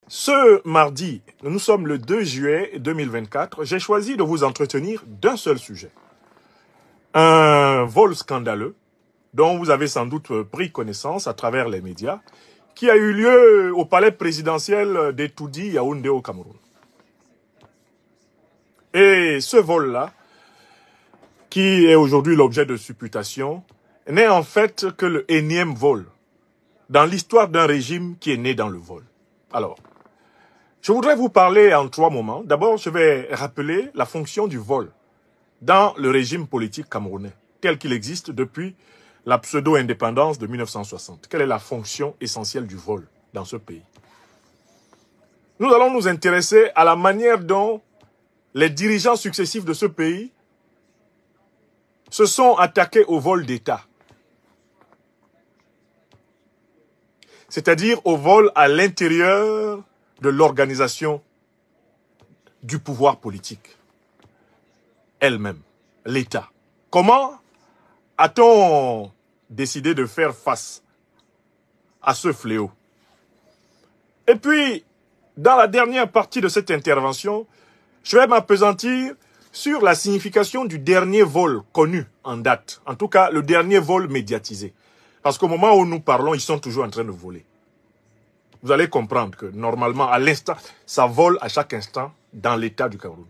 Ce mardi, nous sommes le 2 juillet 2024, j'ai choisi de vous entretenir d'un seul sujet. Un vol scandaleux dont vous avez sans doute pris connaissance à travers les médias, qui a eu lieu au palais présidentiel d'Etoudi, Yaoundé au Cameroun. Et ce vol-là, qui est aujourd'hui l'objet de supputation, n'est en fait que le énième vol dans l'histoire d'un régime qui est né dans le vol. Alors, je voudrais vous parler en 3 moments. D'abord, je vais rappeler la fonction du vol dans le régime politique camerounais, tel qu'il existe depuis la pseudo-indépendance de 1960. Quelle est la fonction essentielle du vol dans ce pays? Nous allons nous intéresser à la manière dont les dirigeants successifs de ce pays se sont attaqués au vol d'État. C'est-à-dire au vol à l'intérieur de l'organisation du pouvoir politique elle-même, l'État. Comment a-t-on décidé de faire face à ce fléau? Et puis, dans la dernière partie de cette intervention, je vais m'appesantir sur la signification du dernier vol connu en date. En tout cas, le dernier vol médiatisé. Parce qu'au moment où nous parlons, ils sont toujours en train de voler. Vous allez comprendre que normalement, à l'instant, ça vole à chaque instant dans l'État du Cameroun.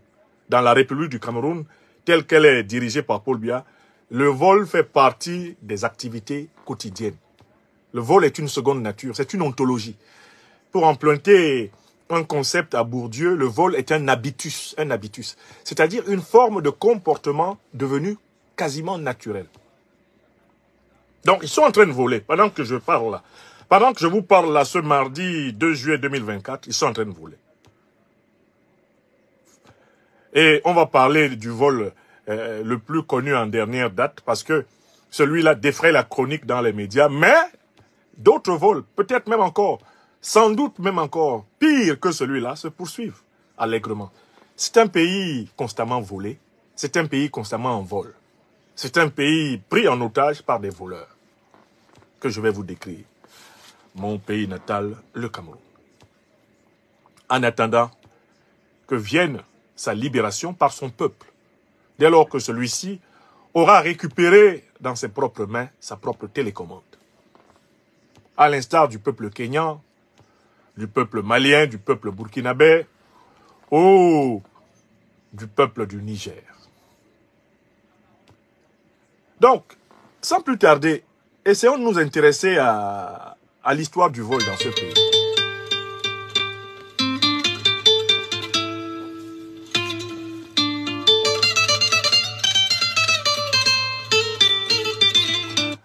Dans la République du Cameroun, telle qu'elle est dirigée par Paul Biya, le vol fait partie des activités quotidiennes. Le vol est une seconde nature, c'est une ontologie. Pour emprunter un concept à Bourdieu, le vol est un habitus, c'est-à-dire une forme de comportement devenu quasiment naturel. Donc, ils sont en train de voler pendant que je parle là. Pendant que je vous parle là, ce mardi 2 juillet 2024, ils sont en train de voler. Et on va parler du vol le plus connu en dernière date, parce que celui-là défraie la chronique dans les médias, mais d'autres vols, peut-être même encore, sans doute même encore, pire que celui-là, se poursuivent allègrement. C'est un pays constamment volé, c'est un pays constamment en vol. C'est un pays pris en otage par des voleurs, que je vais vous décrire. Mon pays natal, le Cameroun. En attendant que vienne sa libération par son peuple, dès lors que celui-ci aura récupéré dans ses propres mains sa propre télécommande. À l'instar du peuple kényan, du peuple malien, du peuple burkinabé, ou du peuple du Niger. Donc, sans plus tarder, essayons de nous intéresser à l'histoire du vol dans ce pays.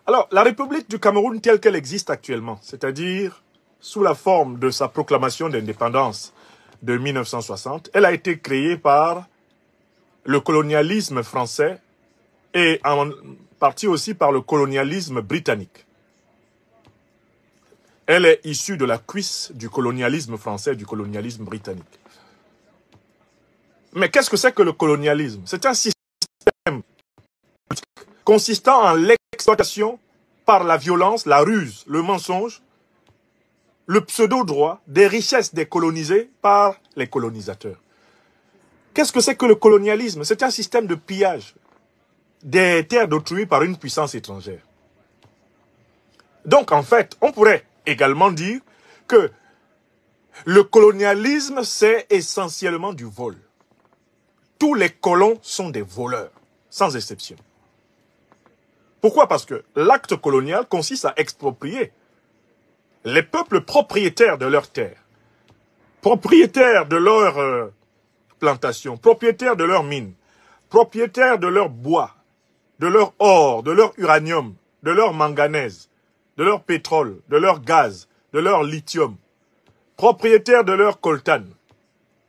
Alors, la République du Cameroun telle qu'elle existe actuellement, c'est-à-dire sous la forme de sa proclamation d'indépendance de 1960, elle a été créée par le colonialisme français et en partie aussi par le colonialisme britannique. Elle est issue de la cuisse du colonialisme français et du colonialisme britannique. Mais qu'est-ce que c'est que le colonialisme? C'est un système consistant en l'exploitation par la violence, la ruse, le mensonge, le pseudo-droit des richesses des colonisés par les colonisateurs. Qu'est-ce que c'est que le colonialisme? C'est un système de pillage des terres d'autrui par une puissance étrangère. Donc, en fait, on pourrait également dire que le colonialisme, c'est essentiellement du vol. Tous les colons sont des voleurs, sans exception. Pourquoi? Parce que l'acte colonial consiste à exproprier les peuples propriétaires de leurs terres, propriétaires de leurs plantations, propriétaires de leurs mines, propriétaires de leurs bois, de leur or, de leur uranium, de leur manganèse, de leur pétrole, de leur gaz, de leur lithium, propriétaires de leur coltan,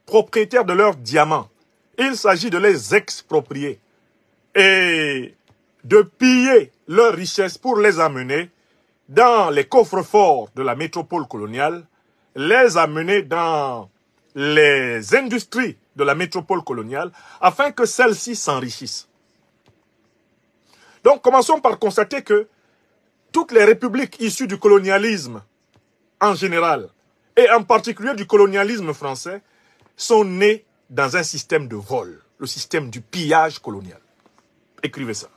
propriétaires de leurs diamants. Il s'agit de les exproprier et de piller leurs richesses pour les amener dans les coffres-forts de la métropole coloniale, les amener dans les industries de la métropole coloniale, afin que celles-ci s'enrichissent. Donc, commençons par constater que toutes les républiques issues du colonialisme, en général, et en particulier du colonialisme français, sont nés dans un système de vol, le système du pillage colonial. Écrivez ça.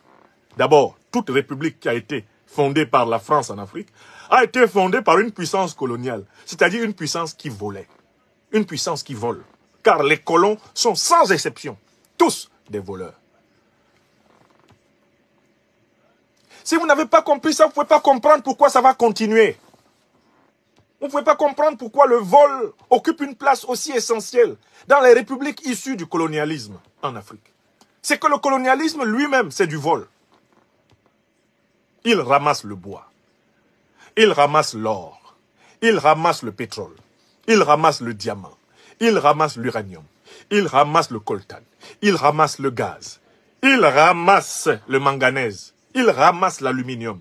D'abord, toute république qui a été fondée par la France en Afrique a été fondée par une puissance coloniale, c'est-à-dire une puissance qui volait, une puissance qui vole. Car les colons sont sans exception, tous des voleurs. Si vous n'avez pas compris ça, vous ne pouvez pas comprendre pourquoi ça va continuer. Vous ne pouvez pas comprendre pourquoi le vol occupe une place aussi essentielle dans les républiques issues du colonialisme en Afrique. C'est que le colonialisme lui-même, c'est du vol. Il ramasse le bois, il ramasse l'or, il ramasse le pétrole, il ramasse le diamant, il ramasse l'uranium, il ramasse le coltan, il ramasse le gaz, il ramasse le manganèse, il ramasse l'aluminium,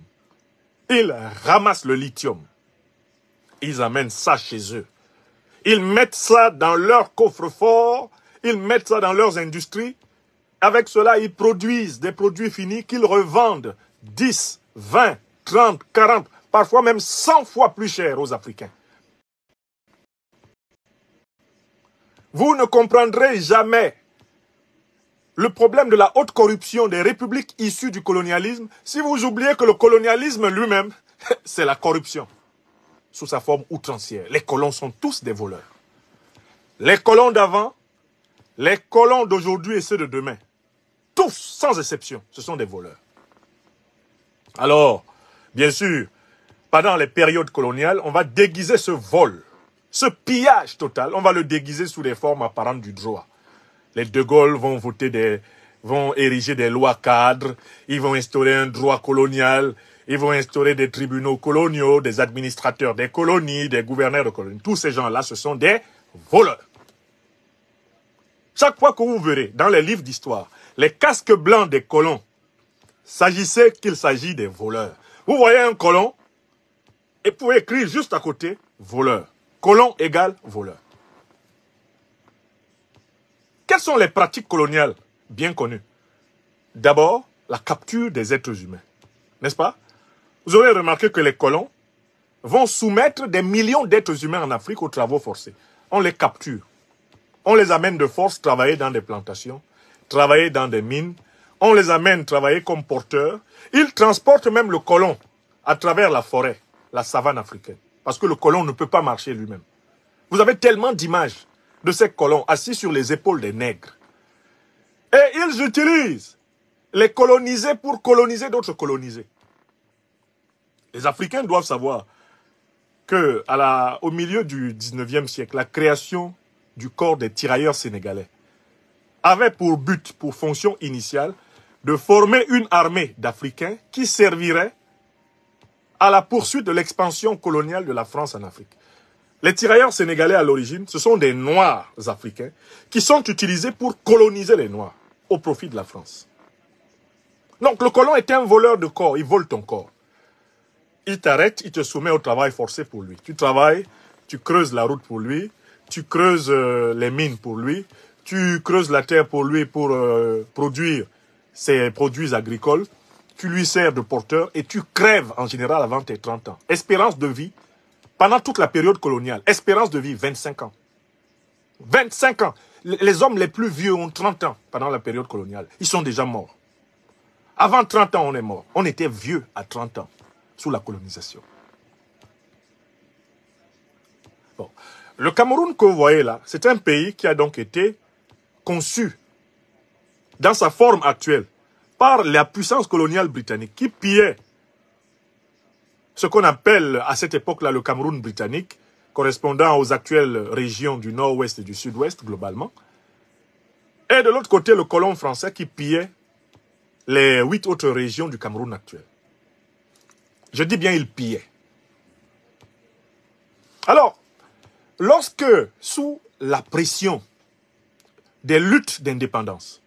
il ramasse le lithium. Ils amènent ça chez eux. Ils mettent ça dans leur coffre-fort, ils mettent ça dans leurs industries. Avec cela, ils produisent des produits finis qu'ils revendent 10, 20, 30, 40, parfois même 100 fois plus cher aux Africains. Vous ne comprendrez jamais le problème de la haute corruption des républiques issues du colonialisme si vous oubliez que le colonialisme lui-même, c'est la corruption sous sa forme outrancière. Les colons sont tous des voleurs. Les colons d'avant, les colons d'aujourd'hui et ceux de demain, tous, sans exception, ce sont des voleurs. Alors, bien sûr, pendant les périodes coloniales, on va déguiser ce vol, ce pillage total, on va le déguiser sous les formes apparentes du droit. Les De Gaulle vont ériger des lois cadres, ils vont instaurer un droit colonial, ils vont instaurer des tribunaux coloniaux, des administrateurs des colonies, des gouverneurs de colonies. Tous ces gens-là, ce sont des voleurs. Chaque fois que vous verrez dans les livres d'histoire, les casques blancs des colons, s'agissait qu'il s'agit des voleurs. Vous voyez un colon, et vous pouvez écrire juste à côté, voleur. Colon égale voleur. Quelles sont les pratiques coloniales bien connues? D'abord, la capture des êtres humains. N'est-ce pas? Vous aurez remarqué que les colons vont soumettre des millions d'êtres humains en Afrique aux travaux forcés. On les capture. On les amène de force travailler dans des plantations, travailler dans des mines. On les amène travailler comme porteurs. Ils transportent même le colon à travers la forêt, la savane africaine. Parce que le colon ne peut pas marcher lui-même. Vous avez tellement d'images de ces colons assis sur les épaules des nègres. Et ils utilisent les colonisés pour coloniser d'autres colonisés. Les Africains doivent savoir que au milieu du 19e siècle, la création du corps des tirailleurs sénégalais avait pour but, pour fonction initiale, de former une armée d'Africains qui servirait à la poursuite de l'expansion coloniale de la France en Afrique. Les tirailleurs sénégalais à l'origine, ce sont des Noirs africains qui sont utilisés pour coloniser les Noirs au profit de la France. Donc le colon est un voleur de corps, il vole ton corps. Il t'arrête, il te soumet au travail forcé pour lui. Tu travailles, tu creuses la route pour lui, tu creuses les mines pour lui, tu creuses la terre pour lui pour produire ses produits agricoles, tu lui sers de porteur et tu crèves en général avant tes 30 ans. Espérance de vie, pendant toute la période coloniale, espérance de vie 25 ans. 25 ans. Les hommes les plus vieux ont 30 ans pendant la période coloniale. Ils sont déjà morts. Avant 30 ans, on est mort. On était vieux à 30 ans. Sous la colonisation. Bon. Le Cameroun que vous voyez là, c'est un pays qui a donc été conçu dans sa forme actuelle par la puissance coloniale britannique qui pillait ce qu'on appelle à cette époque-là le Cameroun britannique, correspondant aux actuelles régions du nord-ouest et du sud-ouest globalement. Et de l'autre côté, le colon français qui pillait les 8 autres régions du Cameroun actuel. Je dis bien, il pillait. Alors, lorsque, sous la pression des luttes d'indépendance,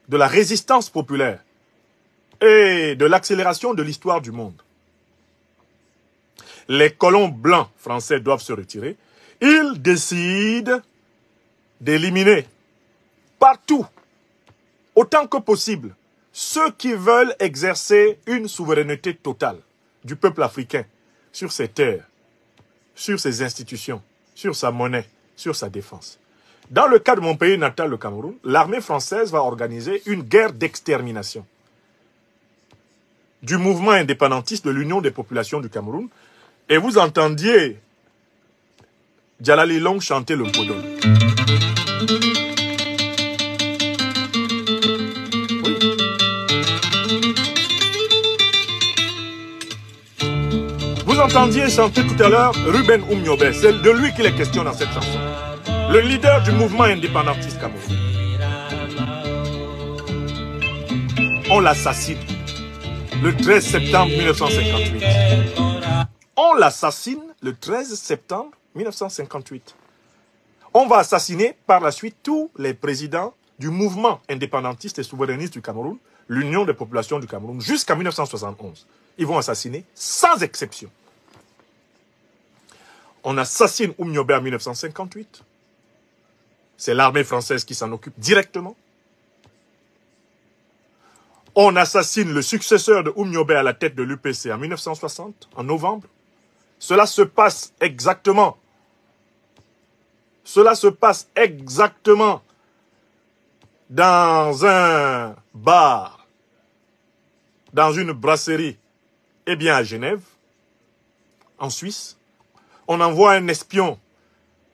de la résistance populaire et de l'accélération de l'histoire du monde, les colons blancs français doivent se retirer, ils décident d'éliminer partout, autant que possible, ceux qui veulent exercer une souveraineté totale du peuple africain sur ses terres, sur ses institutions, sur sa monnaie, sur sa défense. Dans le cas de mon pays natal, le Cameroun, l'armée française va organiser une guerre d'extermination du mouvement indépendantiste de l'Union des populations du Cameroun. Et vous entendiez Djalali Long chanter le Bodol. Vous entendiez chanter tout à l'heure Ruben Oumniobé, c'est de lui qu'il est question dans cette chanson. Le leader du mouvement indépendantiste camerounais. On l'assassine le 13 septembre 1958. On l'assassine le 13 septembre 1958. On va assassiner par la suite tous les présidents du mouvement indépendantiste et souverainiste du Cameroun, l'Union des populations du Cameroun, jusqu'à 1971. Ils vont assassiner sans exception. On assassine Oumniobé en 1958. C'est l'armée française qui s'en occupe directement. On assassine le successeur de Oumniobé à la tête de l'UPC en 1960, en novembre. Cela se passe exactement. Cela se passe exactement dans un bar, dans une brasserie, eh bien à Genève, en Suisse. On envoie un espion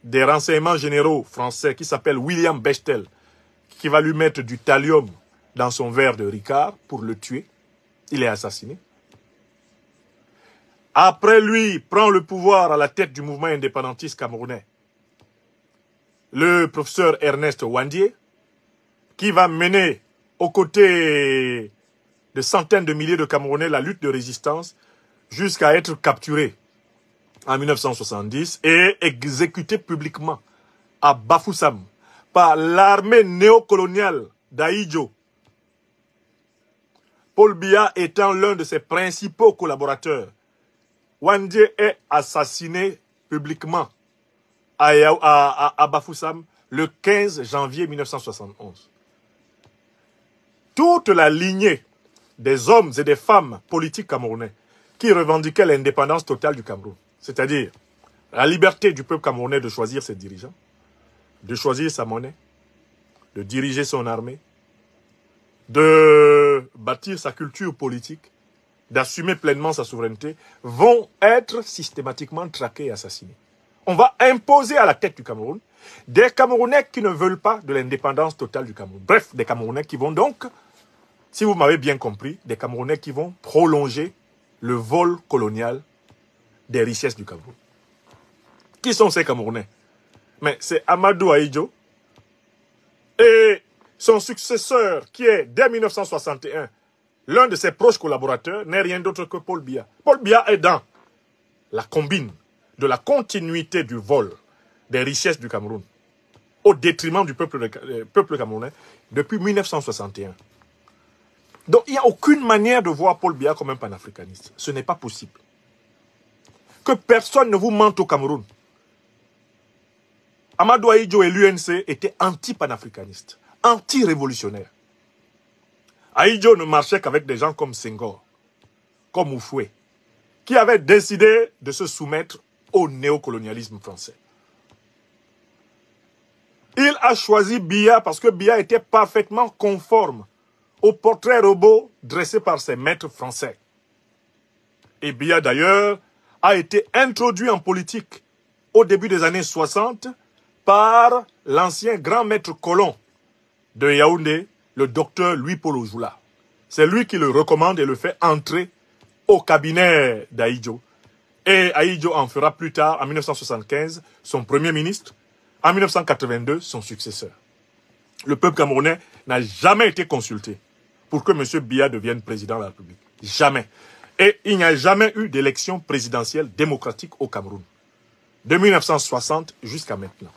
des renseignements généraux français qui s'appelle William Bechtel, qui va lui mettre du thallium dans son verre de Ricard pour le tuer. Il est assassiné. Après lui, prend le pouvoir à la tête du mouvement indépendantiste camerounais le professeur Ernest Ouandié, qui va mener aux côtés de centaines de milliers de Camerounais la lutte de résistance jusqu'à être capturé en 1970 et exécuté publiquement à Bafoussam par l'armée néocoloniale d'Ahidjo. Paul Biya étant l'un de ses principaux collaborateurs. Ouandié est assassiné publiquement à Bafoussam le 15 janvier 1971. Toute la lignée des hommes et des femmes politiques camerounais qui revendiquaient l'indépendance totale du Cameroun, c'est-à-dire la liberté du peuple camerounais de choisir ses dirigeants, de choisir sa monnaie, de diriger son armée, de bâtir sa culture politique, d'assumer pleinement sa souveraineté, vont être systématiquement traqués et assassinés. On va imposer à la tête du Cameroun des Camerounais qui ne veulent pas de l'indépendance totale du Cameroun. Bref, des Camerounais qui vont donc, si vous m'avez bien compris, des Camerounais qui vont prolonger le vol colonial des richesses du Cameroun. Qui sont ces Camerounais? Mais c'est Amadou Ahidjo et son successeur qui est, dès 1961, l'un de ses proches collaborateurs, n'est rien d'autre que Paul Biya. Paul Biya est dans la combine de la continuité du vol des richesses du Cameroun au détriment du peuple camerounais depuis 1961. Donc il n'y a aucune manière de voir Paul Biya comme un panafricaniste. Ce n'est pas possible. Que personne ne vous mente au Cameroun. Amadou Ahidjo et l'UNC étaient anti-panafricanistes, anti-révolutionnaires. Ahidjo ne marchait qu'avec des gens comme Senghor, comme Oufoué, qui avaient décidé de se soumettre au néocolonialisme français. Il a choisi Biya parce que Biya était parfaitement conforme au portrait robot dressé par ses maîtres français. Et Biya d'ailleurs a été introduit en politique au début des années 60 par l'ancien grand maître colon de Yaoundé, le docteur Louis-Paul Ojoula. C'est lui qui le recommande et le fait entrer au cabinet d'Ahidjo. Et Ahidjo en fera plus tard, en 1975, son premier ministre, en 1982, son successeur. Le peuple camerounais n'a jamais été consulté pour que M. Biya devienne président de la République. Jamais. Et il n'y a jamais eu d'élection présidentielle démocratique au Cameroun. De 1960 jusqu'à maintenant.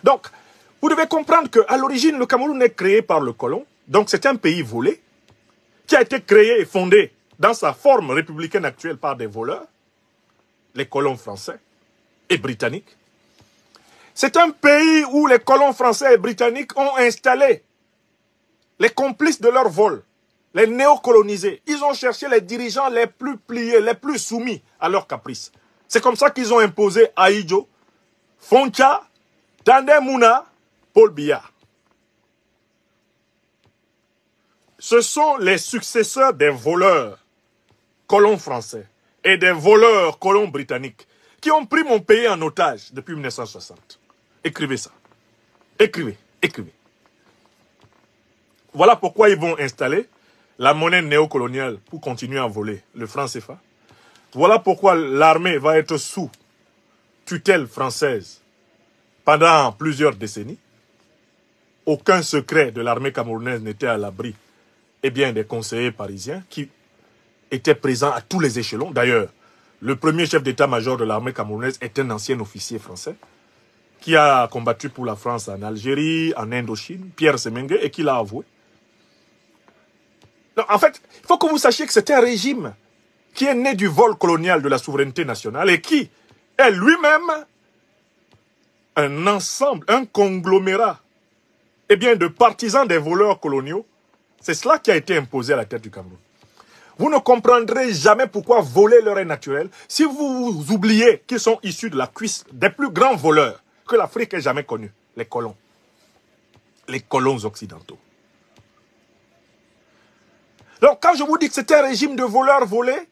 Donc, vous devez comprendre qu'à l'origine, le Cameroun est créé par le colon. Donc, c'est un pays volé qui a été créé et fondé dans sa forme républicaine actuelle par des voleurs, les colons français et britanniques. C'est un pays où les colons français et britanniques ont installé les complices de leur vol, les néocolonisés. Ils ont cherché les dirigeants les plus pliés, les plus soumis à leurs caprices. C'est comme ça qu'ils ont imposé Ahidjo, Foncha, Tandem Mouna, Paul Biya. Ce sont les successeurs des voleurs colons français et des voleurs colons britanniques qui ont pris mon pays en otage depuis 1960. Écrivez ça. Écrivez, écrivez. Voilà pourquoi ils vont installer la monnaie néocoloniale pour continuer à voler le franc CFA. Voilà pourquoi l'armée va être sous tutelle française pendant plusieurs décennies. Aucun secret de l'armée camerounaise n'était à l'abri des conseillers parisiens qui étaient présents à tous les échelons. D'ailleurs, le premier chef d'état-major de l'armée camerounaise est un ancien officier français qui a combattu pour la France en Algérie, en Indochine, Pierre Semengue, et qui l'a avoué. Donc, en fait, il faut que vous sachiez que c'est un régime qui est né du vol colonial de la souveraineté nationale et qui est lui-même un ensemble, un conglomérat de partisans des voleurs coloniaux. C'est cela qui a été imposé à la tête du Cameroun. Vous ne comprendrez jamais pourquoi voler leur est naturel si vous oubliez qu'ils sont issus de la cuisse des plus grands voleurs que l'Afrique ait jamais connus, les colons. Les colons occidentaux. Donc quand je vous dis que c'est un régime de voleurs volés,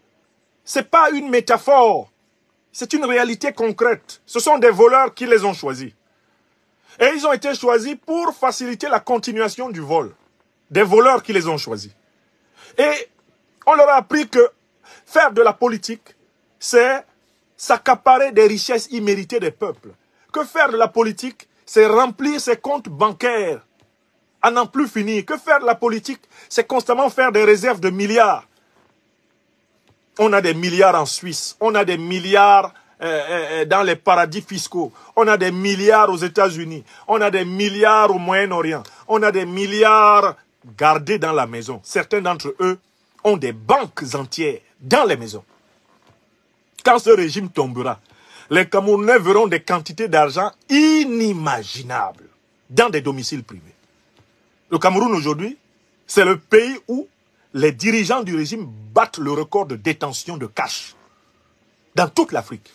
ce n'est pas une métaphore, c'est une réalité concrète. Ce sont des voleurs qui les ont choisis. Et ils ont été choisis pour faciliter la continuation du vol. Des voleurs qui les ont choisis. Et on leur a appris que faire de la politique, c'est s'accaparer des richesses imméritées des peuples. Que faire de la politique, c'est remplir ses comptes bancaires à n'en plus finir. Que faire de la politique, c'est constamment faire des réserves de milliards. On a des milliards en Suisse, on a des milliards dans les paradis fiscaux, on a des milliards aux États-Unis, on a des milliards au Moyen-Orient, on a des milliards gardés dans la maison. Certains d'entre eux ont des banques entières dans les maisons. Quand ce régime tombera, les Camerounais verront des quantités d'argent inimaginables dans des domiciles privés. Le Cameroun aujourd'hui, c'est le pays où les dirigeants du régime battent le record de détention de cash. Dans toute l'Afrique.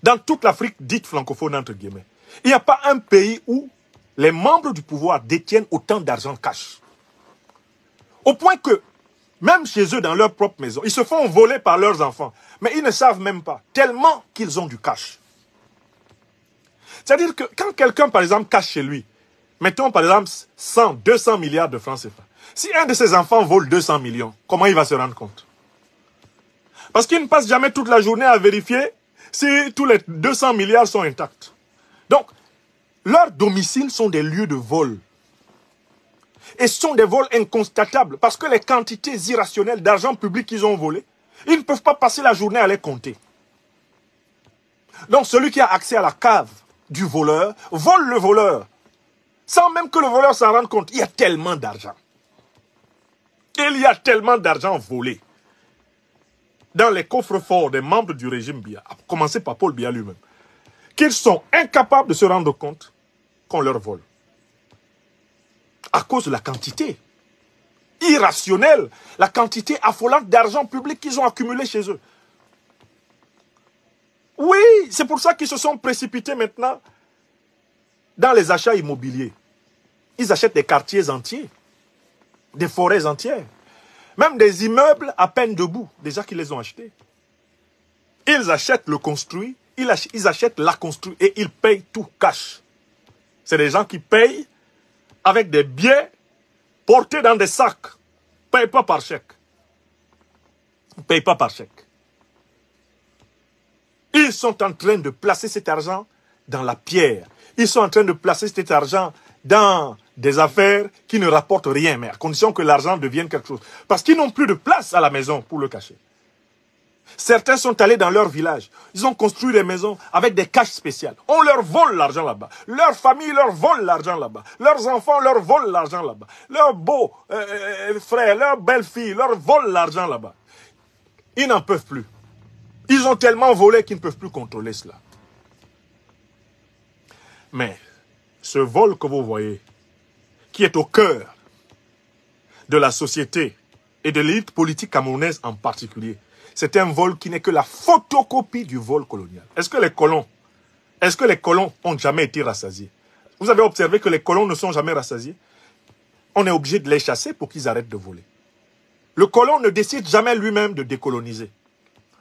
Dans toute l'Afrique dite francophone, entre guillemets. Il n'y a pas un pays où les membres du pouvoir détiennent autant d'argent cash. Au point que, même chez eux, dans leur propre maison, ils se font voler par leurs enfants. Mais ils ne savent même pas, tellement qu'ils ont du cash. C'est-à-dire que quand quelqu'un, par exemple, cache chez lui, mettons par exemple 100, 200 milliards de francs CFA, si un de ses enfants vole 200 millions, comment il va se rendre compte? Parce qu'il ne passe jamais toute la journée à vérifier si tous les 200 milliards sont intacts. Donc, leurs domiciles sont des lieux de vol. Et ce sont des vols inconstatables parce que les quantités irrationnelles d'argent public qu'ils ont volé, ils ne peuvent pas passer la journée à les compter. Donc, celui qui a accès à la cave du voleur, vole le voleur. Sans même que le voleur s'en rende compte. Il y a tellement d'argent. Il y a tellement d'argent volé dans les coffres-forts des membres du régime Biya, à commencer par Paul Biya lui-même, qu'ils sont incapables de se rendre compte qu'on leur vole. À cause de la quantité irrationnelle, la quantité affolante d'argent public qu'ils ont accumulé chez eux. Oui, c'est pour ça qu'ils se sont précipités maintenant dans les achats immobiliers. Ils achètent des quartiers entiers, des forêts entières, même des immeubles à peine debout, déjà qu'ils les ont achetés. Ils achètent le construit, ils achètent la construit et ils payent tout cash. C'est des gens qui payent avec des billets portés dans des sacs. Ils ne payent pas par chèque. Ils ne payent pas par chèque. Ils sont en train de placer cet argent dans la pierre. Ils sont en train de placer cet argent dans des affaires qui ne rapportent rien, mais à condition que l'argent devienne quelque chose. Parce qu'ils n'ont plus de place à la maison pour le cacher. Certains sont allés dans leur village. Ils ont construit des maisons avec des caches spéciales. On leur vole l'argent là-bas. Leur famille leur vole l'argent là-bas. Leurs enfants leur volent l'argent là-bas. Leurs beaux frères, leurs belles-filles leur volent l'argent là-bas. Ils n'en peuvent plus. Ils ont tellement volé qu'ils ne peuvent plus contrôler cela. Mais ce vol que vous voyez, qui est au cœur de la société et de l'élite politique camerounaise en particulier, c'est un vol qui n'est que la photocopie du vol colonial. Est-ce que les colons ont jamais été rassasiés? Vous avez observé que les colons ne sont jamais rassasiés? On est obligé de les chasser pour qu'ils arrêtent de voler. Le colon ne décide jamais lui-même de décoloniser.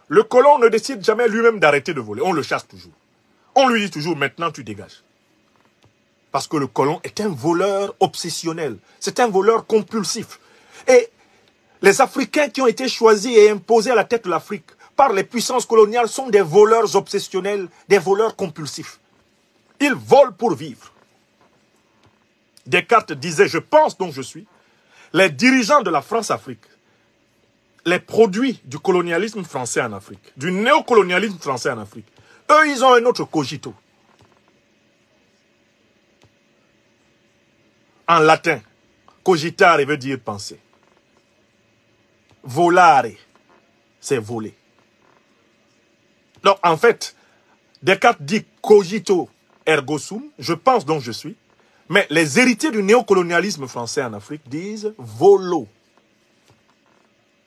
Le colon ne décide jamais lui-même d'arrêter de voler. On le chasse toujours. On lui dit toujours, maintenant tu dégages. Parce que le colon est un voleur obsessionnel. C'est un voleur compulsif. Et les Africains qui ont été choisis et imposés à la tête de l'Afrique par les puissances coloniales sont des voleurs obsessionnels, des voleurs compulsifs. Ils volent pour vivre. Descartes disait, je pense donc je suis. Les dirigeants de la France-Afrique, les produits du colonialisme français en Afrique, du néocolonialisme français en Afrique, eux, ils ont un autre cogito. En latin, cogitare veut dire penser. Volare, c'est voler. Donc, en fait, Descartes dit cogito ergo sum, je pense donc je suis. Mais les héritiers du néocolonialisme français en Afrique disent volo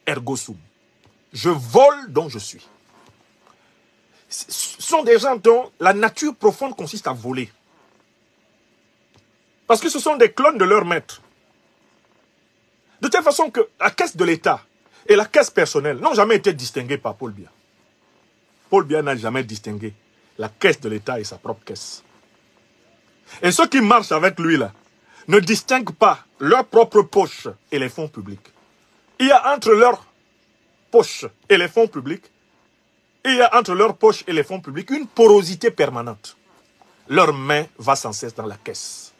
ergo sum. Je vole donc je suis. Ce sont des gens dont la nature profonde consiste à voler. Parce que ce sont des clones de leur maître. De telle façon que la caisse de l'État et la caisse personnelle n'ont jamais été distinguées par Paul Biya. Paul Biya n'a jamais distingué la caisse de l'État et sa propre caisse. Et ceux qui marchent avec lui là ne distinguent pas leur propre poche et les fonds publics. Il y a entre leur poche et les fonds publics, il y a entre leur poche et les fonds publics une porosité permanente. Leur main va sans cesse dans la caisse.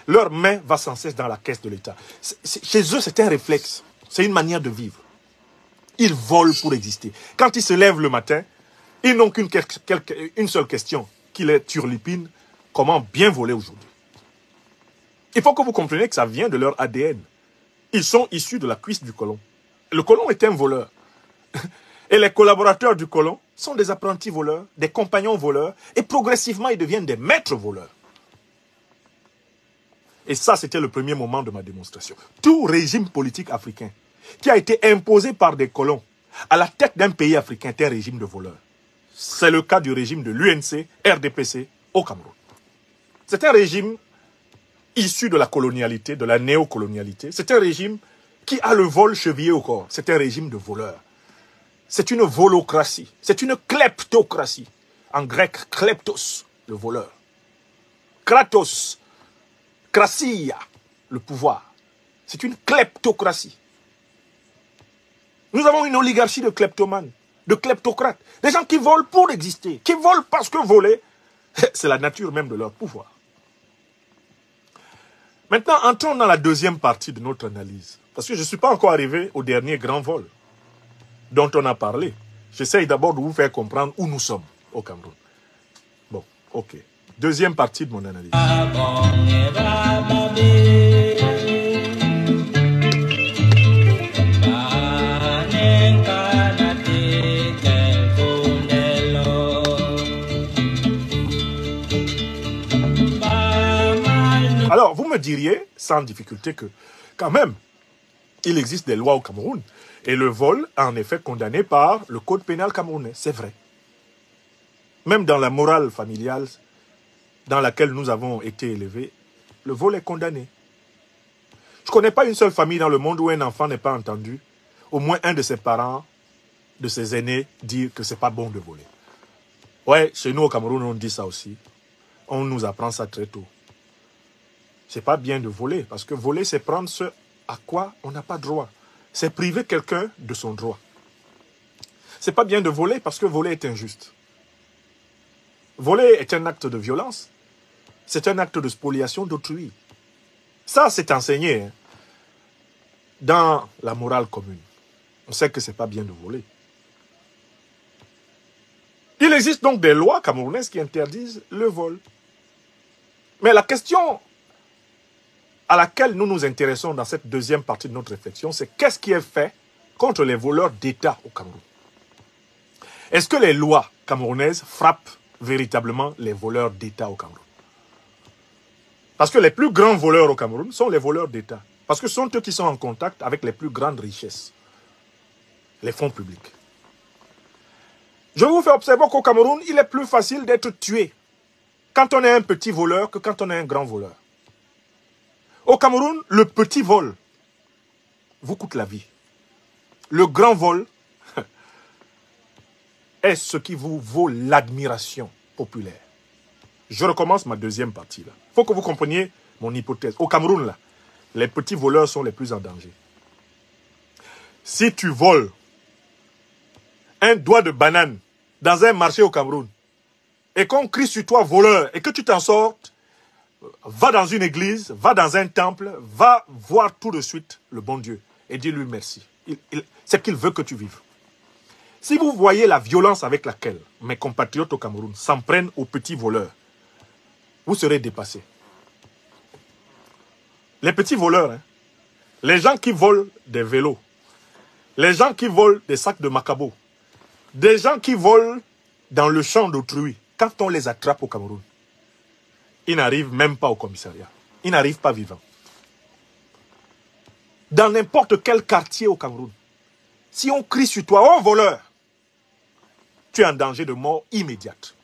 Leur main va sans cesse dans la caisse de l'État. Chez eux, c'est un réflexe. C'est une manière de vivre. Ils volent pour exister. Quand ils se lèvent le matin, ils n'ont qu'une seule question qui les turlupine. Comment bien voler aujourd'hui? Il faut que vous compreniez que ça vient de leur ADN. Ils sont issus de la cuisse du colon. Le colon est un voleur. Et les collaborateurs du colon sont des apprentis voleurs, des compagnons voleurs, et progressivement, ils deviennent des maîtres voleurs. Et ça, c'était le premier moment de ma démonstration. Tout régime politique africain qui a été imposé par des colons à la tête d'un pays africain est un régime de voleurs. C'est le cas du régime de l'UNC, RDPC, au Cameroun. C'est un régime issu de la colonialité, de la néocolonialité. C'est un régime qui a le vol chevillé au corps. C'est un régime de voleurs. C'est une volocratie. C'est une kleptocratie. En grec, kleptos, le voleur. Kratos, krasia, le pouvoir. C'est une kleptocratie. Nous avons une oligarchie de kleptomanes, de kleptocrates. Des gens qui volent pour exister, qui volent parce que voler, c'est la nature même de leur pouvoir. Maintenant, entrons dans la deuxième partie de notre analyse. Parce que je ne suis pas encore arrivé au dernier grand vol dont on a parlé. J'essaye d'abord de vous faire comprendre où nous sommes au Cameroun. Bon, ok. Deuxième partie de mon analyse. Alors, vous me diriez, sans difficulté, que quand même, il existe des lois au Cameroun. Et le vol est en effet condamné par le code pénal camerounais. C'est vrai. Même dans la morale familiale dans laquelle nous avons été élevés, le vol est condamné. Je ne connais pas une seule famille dans le monde où un enfant n'est pas entendu, au moins un de ses parents, de ses aînés, dire que ce n'est pas bon de voler. Ouais, chez nous au Cameroun, on dit ça aussi. On nous apprend ça très tôt. C'est pas bien de voler, parce que voler, c'est prendre ce à quoi on n'a pas droit. C'est priver quelqu'un de son droit. C'est pas bien de voler, parce que voler est injuste. Voler est un acte de violence. C'est un acte de spoliation d'autrui. Ça, c'est enseigné hein, dans la morale commune. On sait que c'est pas bien de voler. Il existe donc des lois camerounaises qui interdisent le vol. Mais la question à laquelle nous nous intéressons dans cette deuxième partie de notre réflexion, c'est qu'est-ce qui est fait contre les voleurs d'État au Cameroun? Est-ce que les lois camerounaises frappent véritablement les voleurs d'État au Cameroun? Parce que les plus grands voleurs au Cameroun sont les voleurs d'État. Parce que ce sont eux qui sont en contact avec les plus grandes richesses. Les fonds publics. Je vous fais observer qu'au Cameroun, il est plus facile d'être tué quand on est un petit voleur que quand on est un grand voleur. Au Cameroun, le petit vol vous coûte la vie. Le grand vol est ce qui vous vaut l'admiration populaire. Je recommence ma deuxième partie. Il faut que vous compreniez mon hypothèse. Au Cameroun, là, les petits voleurs sont les plus en danger. Si tu voles un doigt de banane dans un marché au Cameroun et qu'on crie sur toi voleur et que tu t'en sortes, va dans une église, va dans un temple, va voir tout de suite le bon Dieu et dis-lui merci. C'est qu'il veut que tu vives. Si vous voyez la violence avec laquelle mes compatriotes au Cameroun s'en prennent aux petits voleurs, vous serez dépassés. Les petits voleurs, hein, les gens qui volent des vélos, les gens qui volent des sacs de macabo, des gens qui volent dans le champ d'autrui, quand on les attrape au Cameroun, ils n'arrivent même pas au commissariat. Ils n'arrivent pas vivants. Dans n'importe quel quartier au Cameroun, si on crie sur toi, oh voleur, tu es en danger de mort immédiate.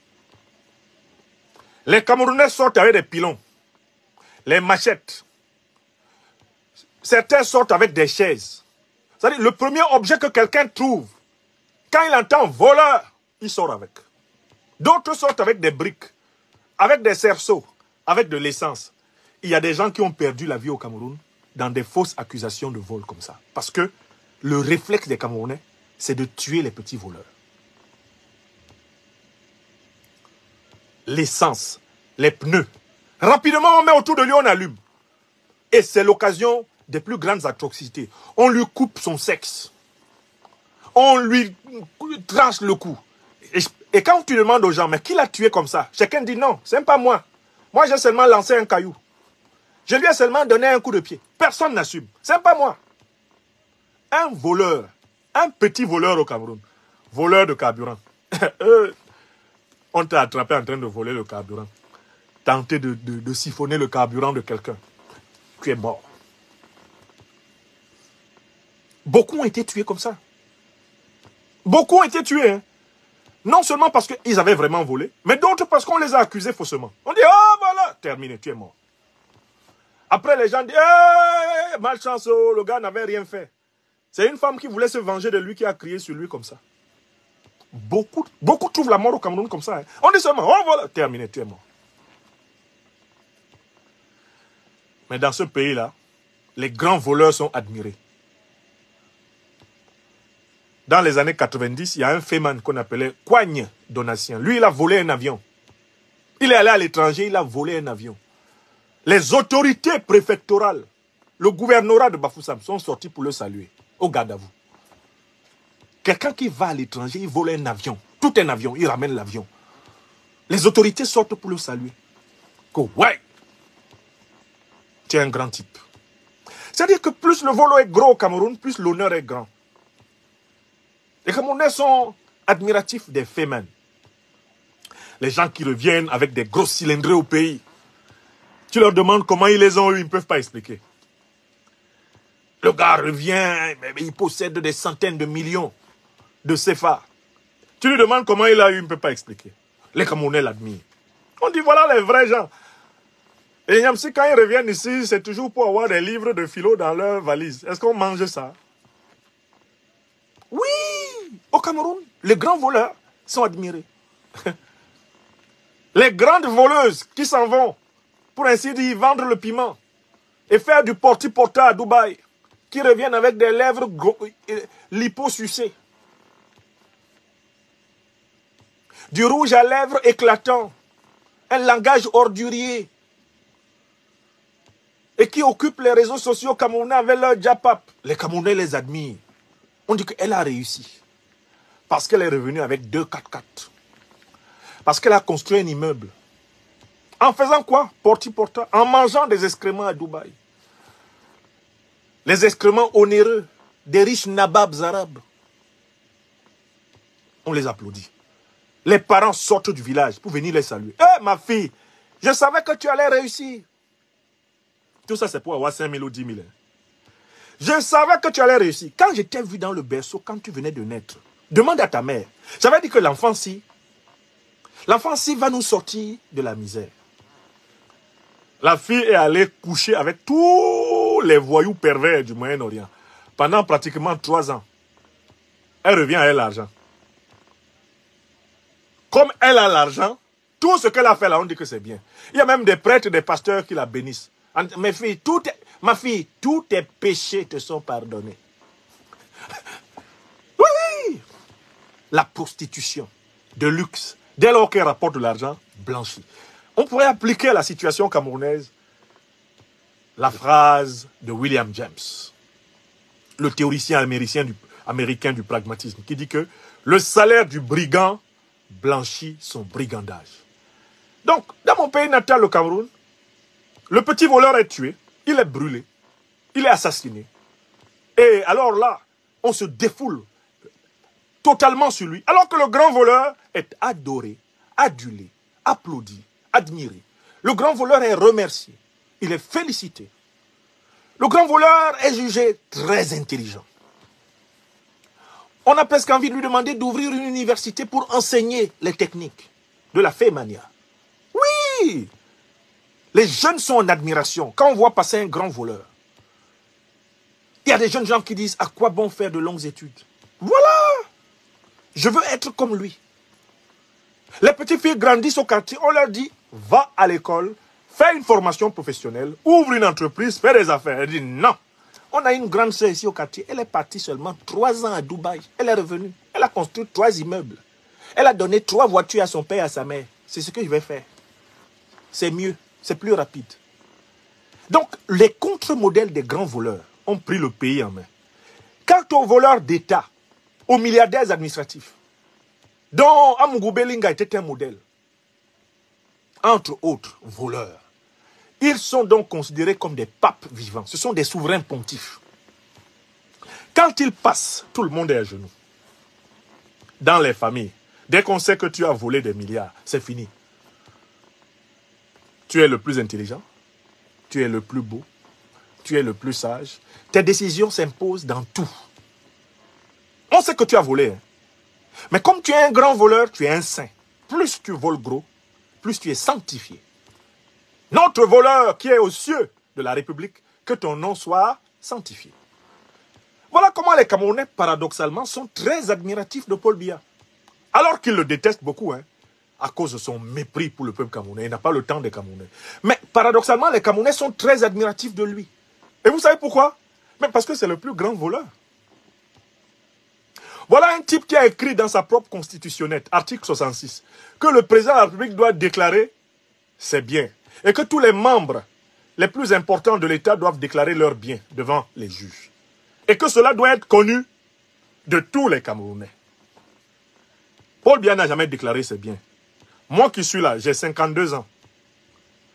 Les Camerounais sortent avec des pilons, les machettes. Certains sortent avec des chaises. C'est-à-dire, le premier objet que quelqu'un trouve, quand il entend voleur, il sort avec. D'autres sortent avec des briques, avec des cerceaux, avec de l'essence. Il y a des gens qui ont perdu la vie au Cameroun dans des fausses accusations de vol comme ça. Parce que le réflexe des Camerounais, c'est de tuer les petits voleurs. L'essence, les pneus. Rapidement, on met autour de lui, on allume. Et c'est l'occasion des plus grandes atrocités. On lui coupe son sexe. On lui tranche le cou. Et quand tu demandes aux gens, mais qui l'a tué comme ça? Chacun dit non, c'est pas moi. Moi, j'ai seulement lancé un caillou. Je lui ai seulement donné un coup de pied. Personne n'assume. C'est pas moi. Un voleur, un petit voleur au Cameroun, voleur de carburant. On t'a attrapé en train de voler le carburant. Tenter de siphonner le carburant de quelqu'un. Tu es mort. Beaucoup ont été tués comme ça. Beaucoup ont été tués. Hein. Non seulement parce qu'ils avaient vraiment volé, mais d'autres parce qu'on les a accusés faussement. On dit, oh voilà, terminé, tu es mort. Après, les gens disent, hey, malchance, le gars n'avait rien fait. C'est une femme qui voulait se venger de lui qui a crié sur lui comme ça. Beaucoup trouvent la mort au Cameroun comme ça. Hein. On dit seulement, oh voilà, terminé, tu es mort. Mais dans ce pays-là, les grands voleurs sont admirés. Dans les années 90, il y a un féman qu'on appelait Coigne Donatien. Lui, il a volé un avion. Il est allé à l'étranger, il a volé un avion. Les autorités préfectorales, le gouvernorat de Bafoussam sont sortis pour le saluer, au garde à vous. Quelqu'un qui va à l'étranger, il vole un avion. Tout un avion, il ramène l'avion. Les autorités sortent pour le saluer. Que ouais, tu es un grand type. C'est-à-dire que plus le vol est gros au Cameroun, plus l'honneur est grand. Les Camerounais sont admiratifs des fémins. Les gens qui reviennent avec des grosses cylindrées au pays. Tu leur demandes comment ils les ont eu, ils ne peuvent pas expliquer. Le gars revient, il possède des centaines de millions de CFA. Tu lui demandes comment il a eu, il ne peut pas expliquer. Les Camerounais l'admirent. On dit voilà les vrais gens. Et Niamsi, quand ils reviennent ici, c'est toujours pour avoir des livres de philo dans leur valise. Est-ce qu'on mange ça? Oui! Au Cameroun, les grands voleurs sont admirés. Les grandes voleuses qui s'en vont, pour ainsi dire, vendre le piment et faire du porti-porta à Dubaï, qui reviennent avec des lèvres liposucées, du rouge à lèvres éclatant, un langage ordurier, et qui occupent les réseaux sociaux camerounais avec leur japap. Les Camerounais les admirent. On dit qu'elle a réussi. Parce qu'elle est revenue avec 2 4x4. Parce qu'elle a construit un immeuble. En faisant quoi? Porti-porta. En mangeant des excréments à Dubaï. Les excréments onéreux des riches nababs arabes. On les applaudit. Les parents sortent du village pour venir les saluer. Eh, ma fille, je savais que tu allais réussir. Tout ça, c'est pour avoir 5 000 ou 10 000. Je savais que tu allais réussir. Quand je t'ai vu dans le berceau, quand tu venais de naître, Demande à ta mère. J'avais dit que l'enfant-ci va nous sortir de la misère. La fille est allée coucher avec tous les voyous pervers du Moyen-Orient pendant pratiquement 3 ans. Elle revient avec l'argent. Comme elle a l'argent, tout ce qu'elle a fait là, on dit que c'est bien. Il y a même des prêtres, des pasteurs qui la bénissent. Ma fille, tous tes péchés te sont pardonnés. Oui! La prostitution de luxe, dès lors qu'elle rapporte de l'argent, blanchit. On pourrait appliquer à la situation camerounaise la phrase de William James, le théoricien américain du pragmatisme, qui dit que le salaire du brigand blanchit son brigandage. Donc, dans mon pays natal, le Cameroun, le petit voleur est tué, il est brûlé, il est assassiné. Et alors là, on se défoule totalement sur lui, alors que le grand voleur est adoré, adulé, applaudi, admiré. Le grand voleur est remercié, il est félicité. Le grand voleur est jugé très intelligent. On a presque envie de lui demander d'ouvrir une université pour enseigner les techniques de la fémania. Oui! Les jeunes sont en admiration quand on voit passer un grand voleur. Il y a des jeunes gens qui disent, à quoi bon faire de longues études? Voilà! Je veux être comme lui. Les petites filles grandissent au quartier, on leur dit, va à l'école, fais une formation professionnelle, ouvre une entreprise, fais des affaires. Elle dit, non. On a une grande sœur ici au quartier, elle est partie seulement 3 ans à Dubaï. Elle est revenue, elle a construit 3 immeubles. Elle a donné 3 voitures à son père et à sa mère. C'est ce que je vais faire. C'est mieux, c'est plus rapide. Donc, les contre-modèles des grands voleurs ont pris le pays en main. Quant aux voleurs d'État, aux milliardaires administratifs, dont Amougou Belinga était un modèle, entre autres voleurs, ils sont donc considérés comme des papes vivants. Ce sont des souverains pontifes. Quand ils passent, tout le monde est à genoux. Dans les familles, dès qu'on sait que tu as volé des milliards, c'est fini. Tu es le plus intelligent, tu es le plus beau, tu es le plus sage. Tes décisions s'imposent dans tout. On sait que tu as volé. Hein. Mais comme tu es un grand voleur, tu es un saint. Plus tu voles gros, plus tu es sanctifié. Notre voleur qui est aux cieux de la République, que ton nom soit sanctifié. Voilà comment les Camerounais, paradoxalement, sont très admiratifs de Paul Biya. Alors qu'ils le détestent beaucoup, hein, à cause de son mépris pour le peuple camerounais. Il n'a pas le temps des Camerounais. Mais paradoxalement, les Camerounais sont très admiratifs de lui. Et vous savez pourquoi? Mais parce que c'est le plus grand voleur. Voilà un type qui a écrit dans sa propre constitutionnette, article 66, que le président de la République doit déclarer ses biens. Et que tous les membres les plus importants de l'État doivent déclarer leurs biens devant les juges. Et que cela doit être connu de tous les Camerounais. Paul Biya n'a jamais déclaré ses biens. Moi qui suis là, j'ai 52 ans.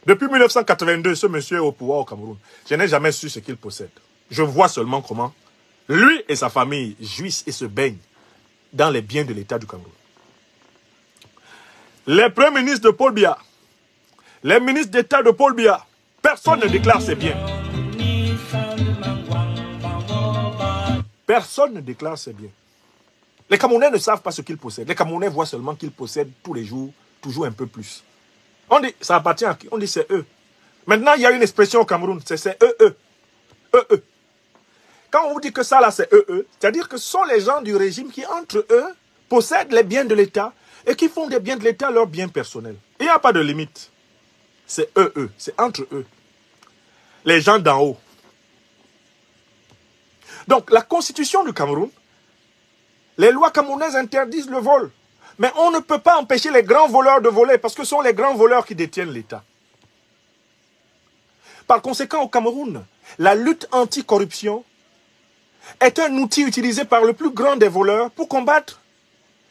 Depuis 1982, ce monsieur est au pouvoir au Cameroun. Je n'ai jamais su ce qu'il possède. Je vois seulement comment lui et sa famille jouissent et se baignent dans les biens de l'État du Cameroun. Les premiers ministres de Paul Biya, les ministres d'État de Paul Biya, personne ne déclare ses biens. Personne ne déclare ses biens. Les Camerounais ne savent pas ce qu'ils possèdent. Les Camerounais voient seulement qu'ils possèdent tous les jours, toujours un peu plus. On dit, ça appartient à qui? On dit, c'est eux. Maintenant, il y a une expression au Cameroun, c'est eux. Eux. Quand on vous dit que ça, là, c'est eux, c'est-à-dire que ce sont les gens du régime qui, entre eux, possèdent les biens de l'État et qui font des biens de l'État leurs biens personnels. Il n'y a pas de limite. C'est eux, c'est entre eux. Les gens d'en haut. Donc, la constitution du Cameroun, les lois camerounaises interdisent le vol. Mais on ne peut pas empêcher les grands voleurs de voler parce que ce sont les grands voleurs qui détiennent l'État. Par conséquent, au Cameroun, la lutte anticorruption est un outil utilisé par le plus grand des voleurs pour combattre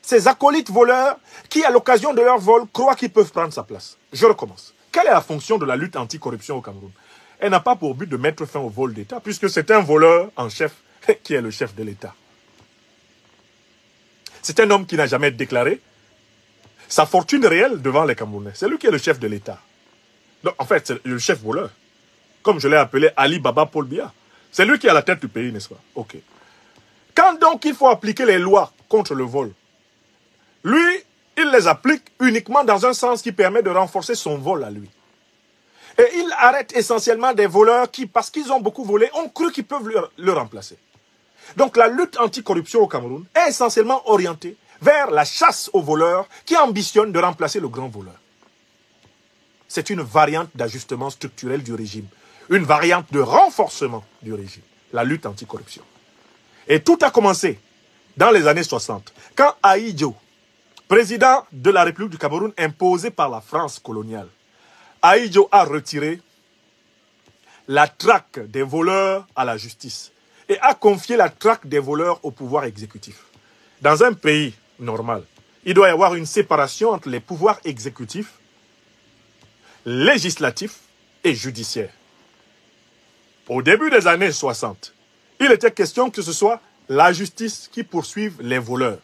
ces acolytes voleurs qui, à l'occasion de leur vol, croient qu'ils peuvent prendre sa place. Je recommence. Quelle est la fonction de la lutte anticorruption au Cameroun? Elle n'a pas pour but de mettre fin au vol d'État, puisque c'est un voleur en chef qui est le chef de l'État. C'est un homme qui n'a jamais déclaré sa fortune réelle devant les Camerounais. C'est lui qui est le chef de l'État. Donc, en fait, c'est le chef voleur. Comme je l'ai appelé Ali Baba Paul Biya. C'est lui qui est à la tête du pays, n'est-ce pas? Ok. Quand donc il faut appliquer les lois contre le vol, lui, il les applique uniquement dans un sens qui permet de renforcer son vol à lui. Et il arrête essentiellement des voleurs qui, parce qu'ils ont beaucoup volé, ont cru qu'ils peuvent le remplacer. Donc la lutte anticorruption au Cameroun est essentiellement orientée vers la chasse aux voleurs qui ambitionnent de remplacer le grand voleur. C'est une variante d'ajustement structurel du régime, une variante de renforcement du régime, la lutte anticorruption. Et tout a commencé dans les années 60, quand Ahidjo, président de la République du Cameroun imposé par la France coloniale, Ahidjo a retiré la traque des voleurs à la justice et a confié la traque des voleurs au pouvoir exécutif. Dans un pays normal, il doit y avoir une séparation entre les pouvoirs exécutifs, législatifs et judiciaires. Au début des années 60, il était question que ce soit la justice qui poursuive les voleurs,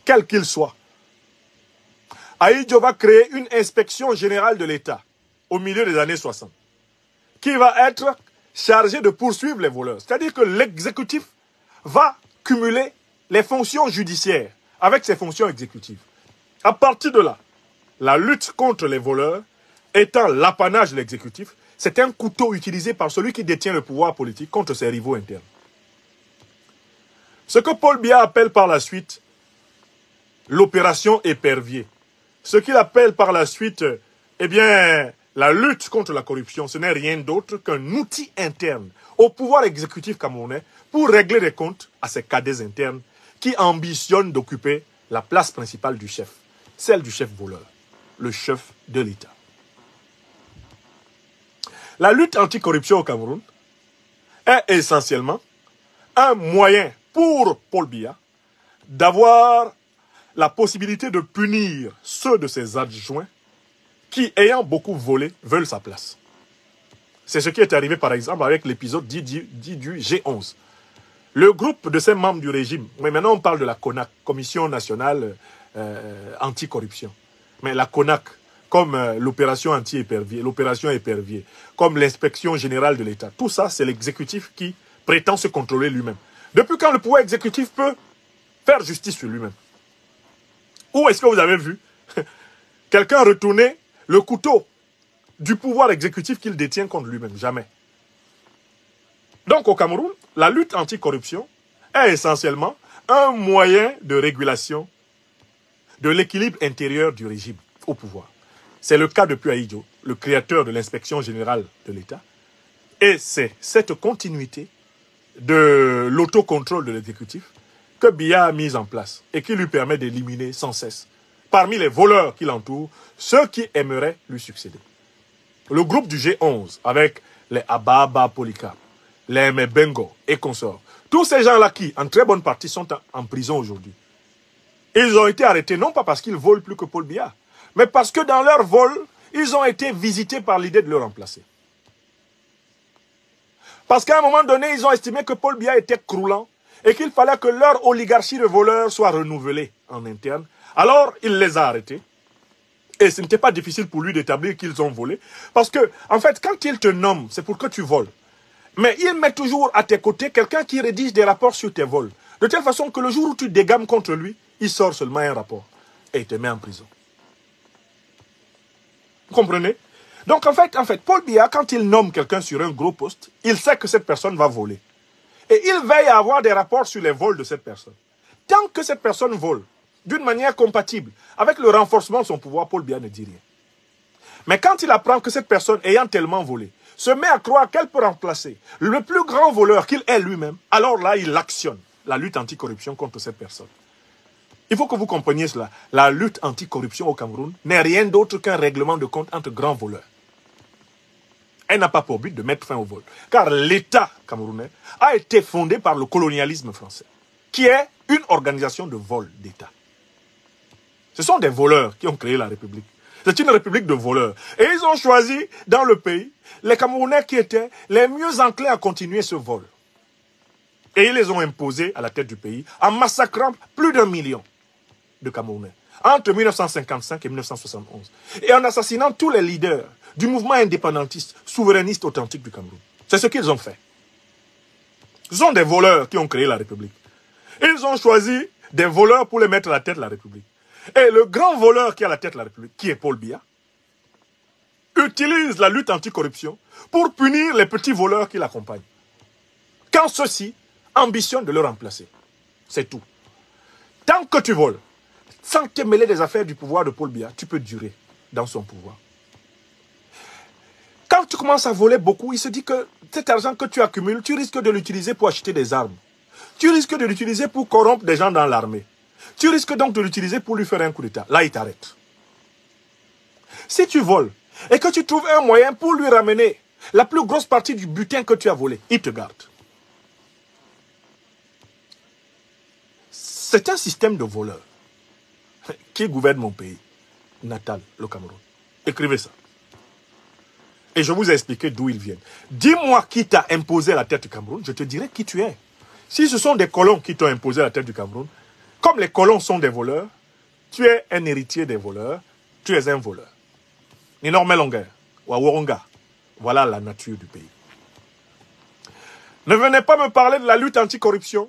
quels qu'ils soient. Ahidjo va créer une inspection générale de l'État au milieu des années 60, qui va être chargée de poursuivre les voleurs. C'est-à-dire que l'exécutif va cumuler les fonctions judiciaires avec ses fonctions exécutives. À partir de là, la lutte contre les voleurs étant l'apanage de l'exécutif, c'est un couteau utilisé par celui qui détient le pouvoir politique contre ses rivaux internes. Ce que Paul Biya appelle par la suite l'opération épervier, ce qu'il appelle par la suite, eh bien, la lutte contre la corruption, ce n'est rien d'autre qu'un outil interne au pouvoir exécutif camerounais pour régler les comptes à ses cadets internes qui ambitionnent d'occuper la place principale du chef, celle du chef voleur, le chef de l'État. La lutte anticorruption au Cameroun est essentiellement un moyen pour Paul Biya d'avoir la possibilité de punir ceux de ses adjoints qui, ayant beaucoup volé, veulent sa place. C'est ce qui est arrivé par exemple avec l'épisode dit du G11. Le groupe de ces membres du régime, mais maintenant on parle de la CONAC, Commission nationale anticorruption. Mais la CONAC, comme l'opération anti-épervier, l'opération épervier, comme l'inspection générale de l'État, tout ça c'est l'exécutif qui prétend se contrôler lui-même. Depuis quand le pouvoir exécutif peut faire justice sur lui-même? Où est-ce que vous avez vu quelqu'un retourner le couteau du pouvoir exécutif qu'il détient contre lui-même? Jamais. Donc au Cameroun, la lutte anticorruption est essentiellement un moyen de régulation de l'équilibre intérieur du régime au pouvoir. C'est le cas depuis Ahidjo, le créateur de l'inspection générale de l'État. Et c'est cette continuité de l'autocontrôle de l'exécutif que Biya a mise en place et qui lui permet d'éliminer sans cesse, parmi les voleurs qui l'entourent, ceux qui aimeraient lui succéder. Le groupe du G11, avec les Ababa Polika, les Mebengo et consorts, tous ces gens-là qui, en très bonne partie, sont en prison aujourd'hui. Ils ont été arrêtés non pas parce qu'ils volent plus que Paul Biya, mais parce que dans leur vol, ils ont été visités par l'idée de le remplacer. Parce qu'à un moment donné, ils ont estimé que Paul Biya était croulant et qu'il fallait que leur oligarchie de voleurs soit renouvelée en interne. Alors, il les a arrêtés. Et ce n'était pas difficile pour lui d'établir qu'ils ont volé. Parce que, en fait, quand il te nomme, c'est pour que tu voles. Mais il met toujours à tes côtés quelqu'un qui rédige des rapports sur tes vols. De telle façon que le jour où tu dégames contre lui, il sort seulement un rapport. Et il te met en prison. Vous comprenez? Donc en fait, Paul Biya, quand il nomme quelqu'un sur un gros poste, il sait que cette personne va voler. Et il veille à avoir des rapports sur les vols de cette personne. Tant que cette personne vole d'une manière compatible avec le renforcement de son pouvoir, Paul Biya ne dit rien. Mais quand il apprend que cette personne, ayant tellement volé, se met à croire qu'elle peut remplacer le plus grand voleur qu'il est lui-même, alors là, il actionne la lutte anticorruption contre cette personne. Il faut que vous compreniez cela. La lutte anticorruption au Cameroun n'est rien d'autre qu'un règlement de compte entre grands voleurs. Elle n'a pas pour but de mettre fin au vol. Car l'État camerounais a été fondé par le colonialisme français, qui est une organisation de vol d'État. Ce sont des voleurs qui ont créé la République. C'est une république de voleurs. Et ils ont choisi dans le pays les Camerounais qui étaient les mieux enclins à continuer ce vol. Et ils les ont imposés à la tête du pays en massacrant plus d'1 million de Camerounais entre 1955 et 1971. Et en assassinant tous les leaders du mouvement indépendantiste, souverainiste authentique du Cameroun. C'est ce qu'ils ont fait. Ce sont des voleurs qui ont créé la République. Ils ont choisi des voleurs pour les mettre à la tête de la République. Et le grand voleur qui est à la tête de la République, qui est Paul Biya, utilise la lutte anticorruption pour punir les petits voleurs qui l'accompagnent. Quand ceux-ci ambitionnent de le remplacer. C'est tout. Tant que tu voles, sans te mêler des affaires du pouvoir de Paul Biya, tu peux durer dans son pouvoir. Quand tu commences à voler beaucoup, il se dit que cet argent que tu accumules, tu risques de l'utiliser pour acheter des armes. Tu risques de l'utiliser pour corrompre des gens dans l'armée. Tu risques donc de l'utiliser pour lui faire un coup d'État. Là, il t'arrête. Si tu voles et que tu trouves un moyen pour lui ramener la plus grosse partie du butin que tu as volé, il te garde. C'est un système de voleurs qui gouverne mon pays natal, le Cameroun. Écrivez ça. Et je vous ai expliqué d'où ils viennent. Dis-moi qui t'a imposé la tête du Cameroun, je te dirai qui tu es. Si ce sont des colons qui t'ont imposé la tête du Cameroun, comme les colons sont des voleurs, tu es un héritier des voleurs, tu es un voleur. Énorme longueur, Waworonga. Voilà la nature du pays. Ne venez pas me parler de la lutte anticorruption,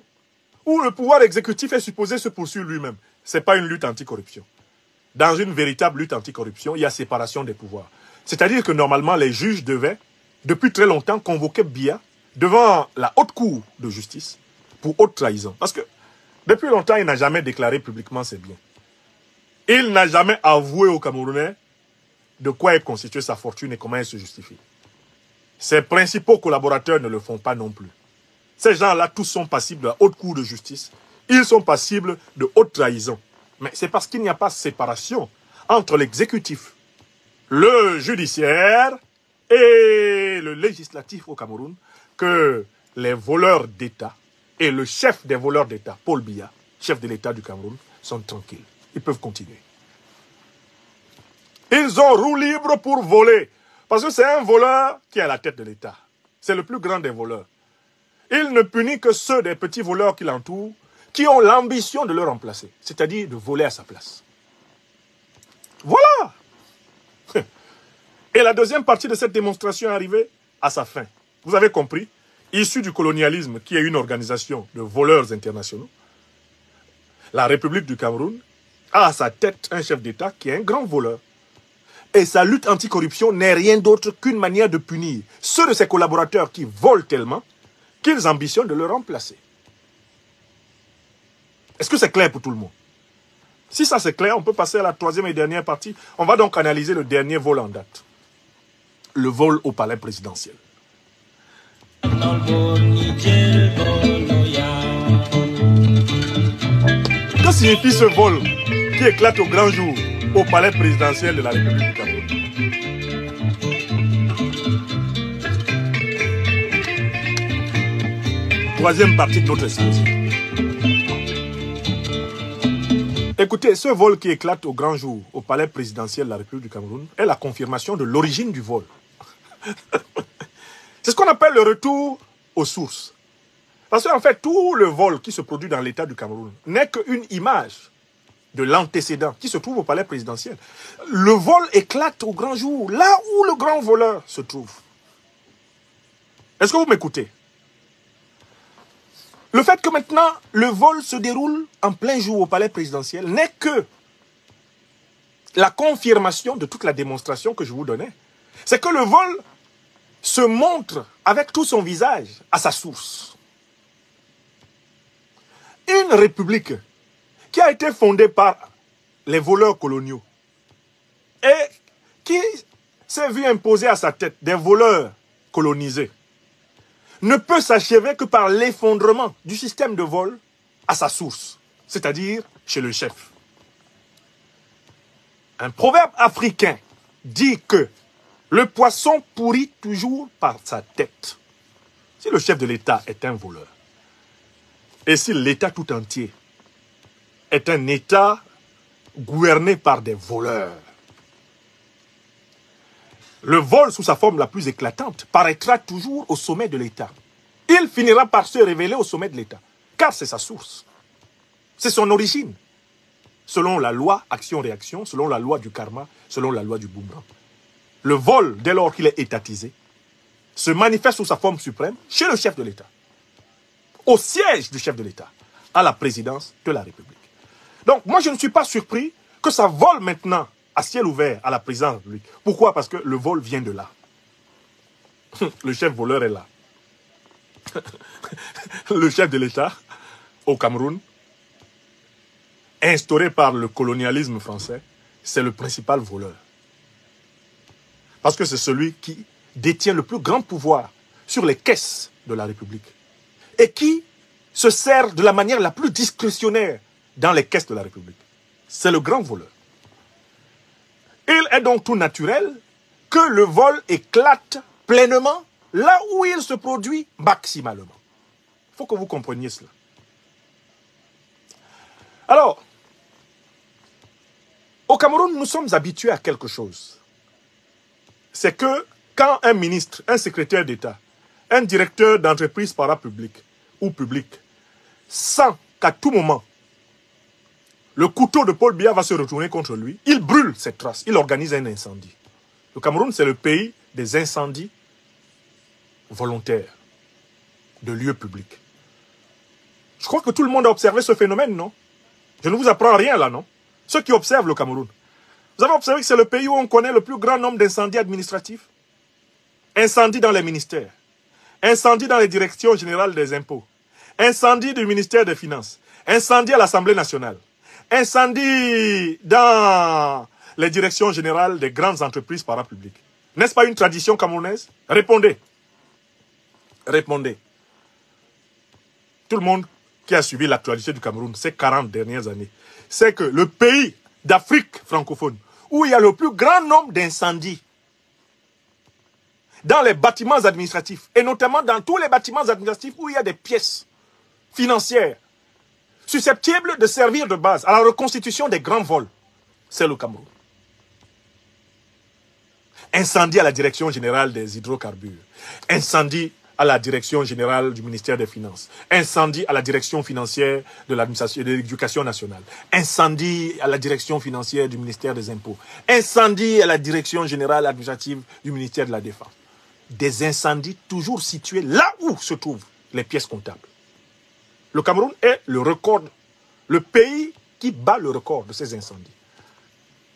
où le pouvoir exécutif est supposé se poursuivre lui-même. Ce n'est pas une lutte anticorruption. Dans une véritable lutte anticorruption, il y a séparation des pouvoirs. C'est-à-dire que normalement, les juges devaient, depuis très longtemps, convoquer Biya devant la haute cour de justice pour haute trahison. Parce que depuis longtemps, il n'a jamais déclaré publiquement ses biens. Il n'a jamais avoué aux Camerounais de quoi est constituée sa fortune et comment elle se justifie. Ses principaux collaborateurs ne le font pas non plus. Ces gens-là, tous sont passibles de la haute cour de justice. Ils sont passibles de haute trahison. Mais c'est parce qu'il n'y a pas de séparation entre l'exécutif, le judiciaire et le législatif au Cameroun que les voleurs d'État et le chef des voleurs d'État, Paul Biya, chef de l'État du Cameroun, sont tranquilles. Ils peuvent continuer. Ils ont roue libre pour voler. Parce que c'est un voleur qui est à la tête de l'État. C'est le plus grand des voleurs. Il ne punit que ceux des petits voleurs qui l'entourent, qui ont l'ambition de le remplacer, c'est-à-dire de voler à sa place. Voilà. Et la deuxième partie de cette démonstration est arrivée à sa fin. Vous avez compris, issu du colonialisme, qui est une organisation de voleurs internationaux, la République du Cameroun a à sa tête un chef d'État qui est un grand voleur. Et sa lutte anticorruption n'est rien d'autre qu'une manière de punir ceux de ses collaborateurs qui volent tellement qu'ils ambitionnent de le remplacer. Est-ce que c'est clair pour tout le monde? Si ça c'est clair, on peut passer à la troisième et dernière partie. On va donc analyser le dernier vol en date. Le vol au palais présidentiel. Que signifie ce vol qui éclate au grand jour au palais présidentiel de la République du Cameroun? Troisième partie de notre exposé. Écoutez, ce vol qui éclate au grand jour au palais présidentiel de la République du Cameroun est la confirmation de l'origine du vol. C'est ce qu'on appelle le retour aux sources. Parce qu'en fait, tout le vol qui se produit dans l'État du Cameroun n'est qu'une image de l'antécédent qui se trouve au palais présidentiel. Le vol éclate au grand jour, là où le grand voleur se trouve. Est-ce que vous m'écoutez? Le fait que maintenant le vol se déroule en plein jour au palais présidentiel n'est que la confirmation de toute la démonstration que je vous donnais. C'est que le vol se montre avec tout son visage à sa source. Une république qui a été fondée par les voleurs coloniaux et qui s'est vu imposer à sa tête des voleurs colonisés ne peut s'achever que par l'effondrement du système de vol à sa source, c'est-à-dire chez le chef. Un proverbe africain dit que le poisson pourrit toujours par sa tête. Si le chef de l'État est un voleur, et si l'État tout entier est un État gouverné par des voleurs, le vol sous sa forme la plus éclatante paraîtra toujours au sommet de l'État. Il finira par se révéler au sommet de l'État, car c'est sa source. C'est son origine. Selon la loi action-réaction, selon la loi du karma, selon la loi du boomerang. Le vol, dès lors qu'il est étatisé, se manifeste sous sa forme suprême chez le chef de l'État. Au siège du chef de l'État. à la présidence de la République. Donc, moi, je ne suis pas surpris que ça vole maintenant à ciel ouvert à la présidence de la République. Pourquoi? Parce que le vol vient de là. Le chef voleur est là. Le chef de l'État au Cameroun, instauré par le colonialisme français, c'est le principal voleur. Parce que c'est celui qui détient le plus grand pouvoir sur les caisses de la République et qui se sert de la manière la plus discrétionnaire dans les caisses de la République. C'est le grand voleur. Il est donc tout naturel que le vol éclate pleinement là où il se produit maximalement. Il faut que vous compreniez cela. Alors, au Cameroun, nous sommes habitués à quelque chose. C'est que quand un ministre, un secrétaire d'État, un directeur d'entreprise parapublique ou publique sent qu'à tout moment, le couteau de Paul Biya va se retourner contre lui, il brûle cette trace, il organise un incendie. Le Cameroun, c'est le pays des incendies volontaires de lieux publics. Je crois que tout le monde a observé ce phénomène, non? Je ne vous apprends rien là, non? Ceux qui observent le Cameroun. Vous avez observé que c'est le pays où on connaît le plus grand nombre d'incendies administratifs? Incendies dans les ministères, incendies dans les directions générales des impôts, incendie du ministère des Finances, incendie à l'Assemblée nationale, incendie dans les directions générales des grandes entreprises parapubliques. N'est-ce pas une tradition camerounaise? Répondez. Répondez. Tout le monde qui a suivi l'actualité du Cameroun ces 40 dernières années sait que le pays d'Afrique francophone où il y a le plus grand nombre d'incendies dans les bâtiments administratifs, et notamment dans tous les bâtiments administratifs où il y a des pièces financières susceptibles de servir de base à la reconstitution des grands vols, c'est le Cameroun. Incendie à la direction générale des hydrocarbures, incendie à la direction générale du ministère des Finances, incendie à la direction financière de l'administration de l'éducation nationale, incendie à la direction financière du ministère des Impôts, incendie à la direction générale administrative du ministère de la Défense. Des incendies toujours situés là où se trouvent les pièces comptables. Le Cameroun est le pays qui bat le record de ces incendies.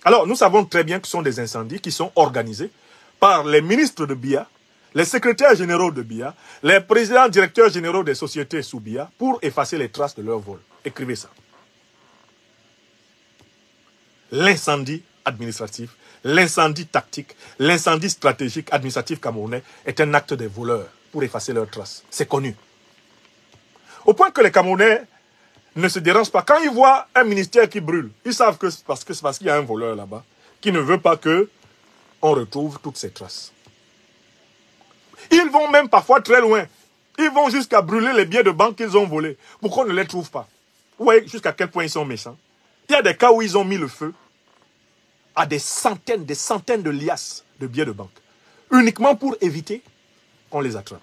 Alors, nous savons très bien que ce sont des incendies qui sont organisés par les ministres de Biya, les secrétaires généraux de Biya, les présidents directeurs généraux des sociétés sous Biya pour effacer les traces de leur vol. Écrivez ça. L'incendie administratif, l'incendie tactique, l'incendie stratégique administratif camerounais est un acte des voleurs pour effacer leurs traces. C'est connu. Au point que les Camerounais ne se dérangent pas. Quand ils voient un ministère qui brûle, ils savent que c'est parce qu'il y a un voleur là-bas qui ne veut pas qu'on retrouve toutes ces traces. Ils vont même parfois très loin. Ils vont jusqu'à brûler les billets de banque qu'ils ont volés pour qu'on ne les trouve pas. Vous voyez jusqu'à quel point ils sont méchants. Il y a des cas où ils ont mis le feu à des centaines de liasses de billets de banque. Uniquement pour éviter qu'on les attrape.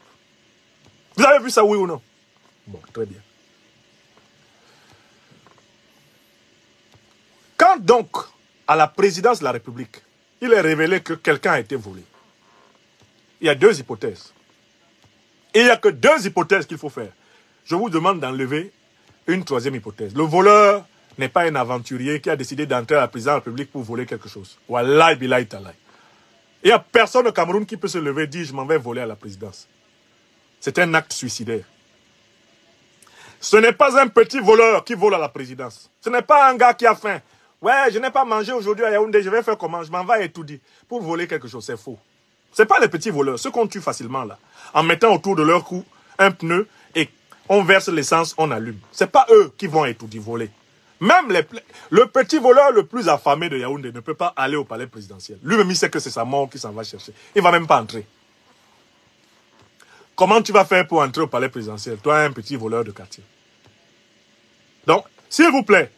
Vous avez vu ça, oui ou non? Bon, très bien. Quand donc, à la présidence de la République, il est révélé que quelqu'un a été volé, il y a deux hypothèses. Et il n'y a que deux hypothèses qu'il faut faire. Je vous demande d'enlever une troisième hypothèse. Le voleur n'est pas un aventurier qui a décidé d'entrer à la présidence de la République pour voler quelque chose. Wallahi billahi talahi. Il n'y a personne au Cameroun qui peut se lever et dire « je m'en vais voler à la présidence ». C'est un acte suicidaire. Ce n'est pas un petit voleur qui vole à la présidence. Ce n'est pas un gars qui a faim. Ouais, je n'ai pas mangé aujourd'hui à Yaoundé, je vais faire comment? Je m'en vais étudier pour voler quelque chose. C'est faux. Ce n'est pas les petits voleurs, ceux qu'on tue facilement là, en mettant autour de leur cou un pneu et on verse l'essence, on allume. Ce n'est pas eux qui vont étudier voler. Même le petit voleur le plus affamé de Yaoundé ne peut pas aller au palais présidentiel. Lui-même, il sait que c'est sa mort qui s'en va chercher. Il ne va même pas entrer. Comment tu vas faire pour entrer au palais présidentiel, toi, un petit voleur de quartier? Donc, s'il vous plaît,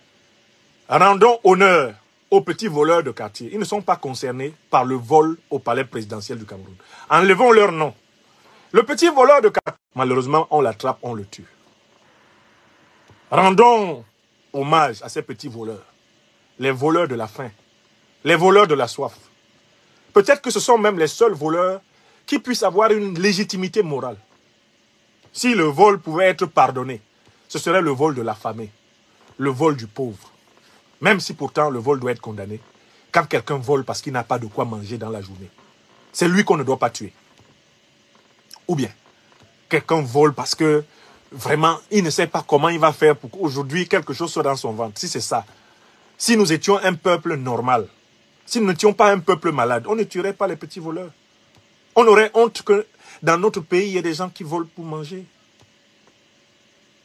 rendons honneur aux petits voleurs de quartier. Ils ne sont pas concernés par le vol au palais présidentiel du Cameroun. Enlevons leur nom. Le petit voleur de quartier, malheureusement, on l'attrape, on le tue. Rendons hommage à ces petits voleurs. Les voleurs de la faim. Les voleurs de la soif. Peut-être que ce sont même les seuls voleurs qui puissent avoir une légitimité morale. Si le vol pouvait être pardonné, ce serait le vol de l'affamé, le vol du pauvre. Même si pourtant le vol doit être condamné. Quand quelqu'un vole parce qu'il n'a pas de quoi manger dans la journée, c'est lui qu'on ne doit pas tuer. Ou bien, quelqu'un vole parce que vraiment, il ne sait pas comment il va faire pour qu'aujourd'hui quelque chose soit dans son ventre. Si c'est ça, si nous étions un peuple normal, si nous n'étions pas un peuple malade, on ne tuerait pas les petits voleurs. On aurait honte que dans notre pays, il y ait des gens qui volent pour manger.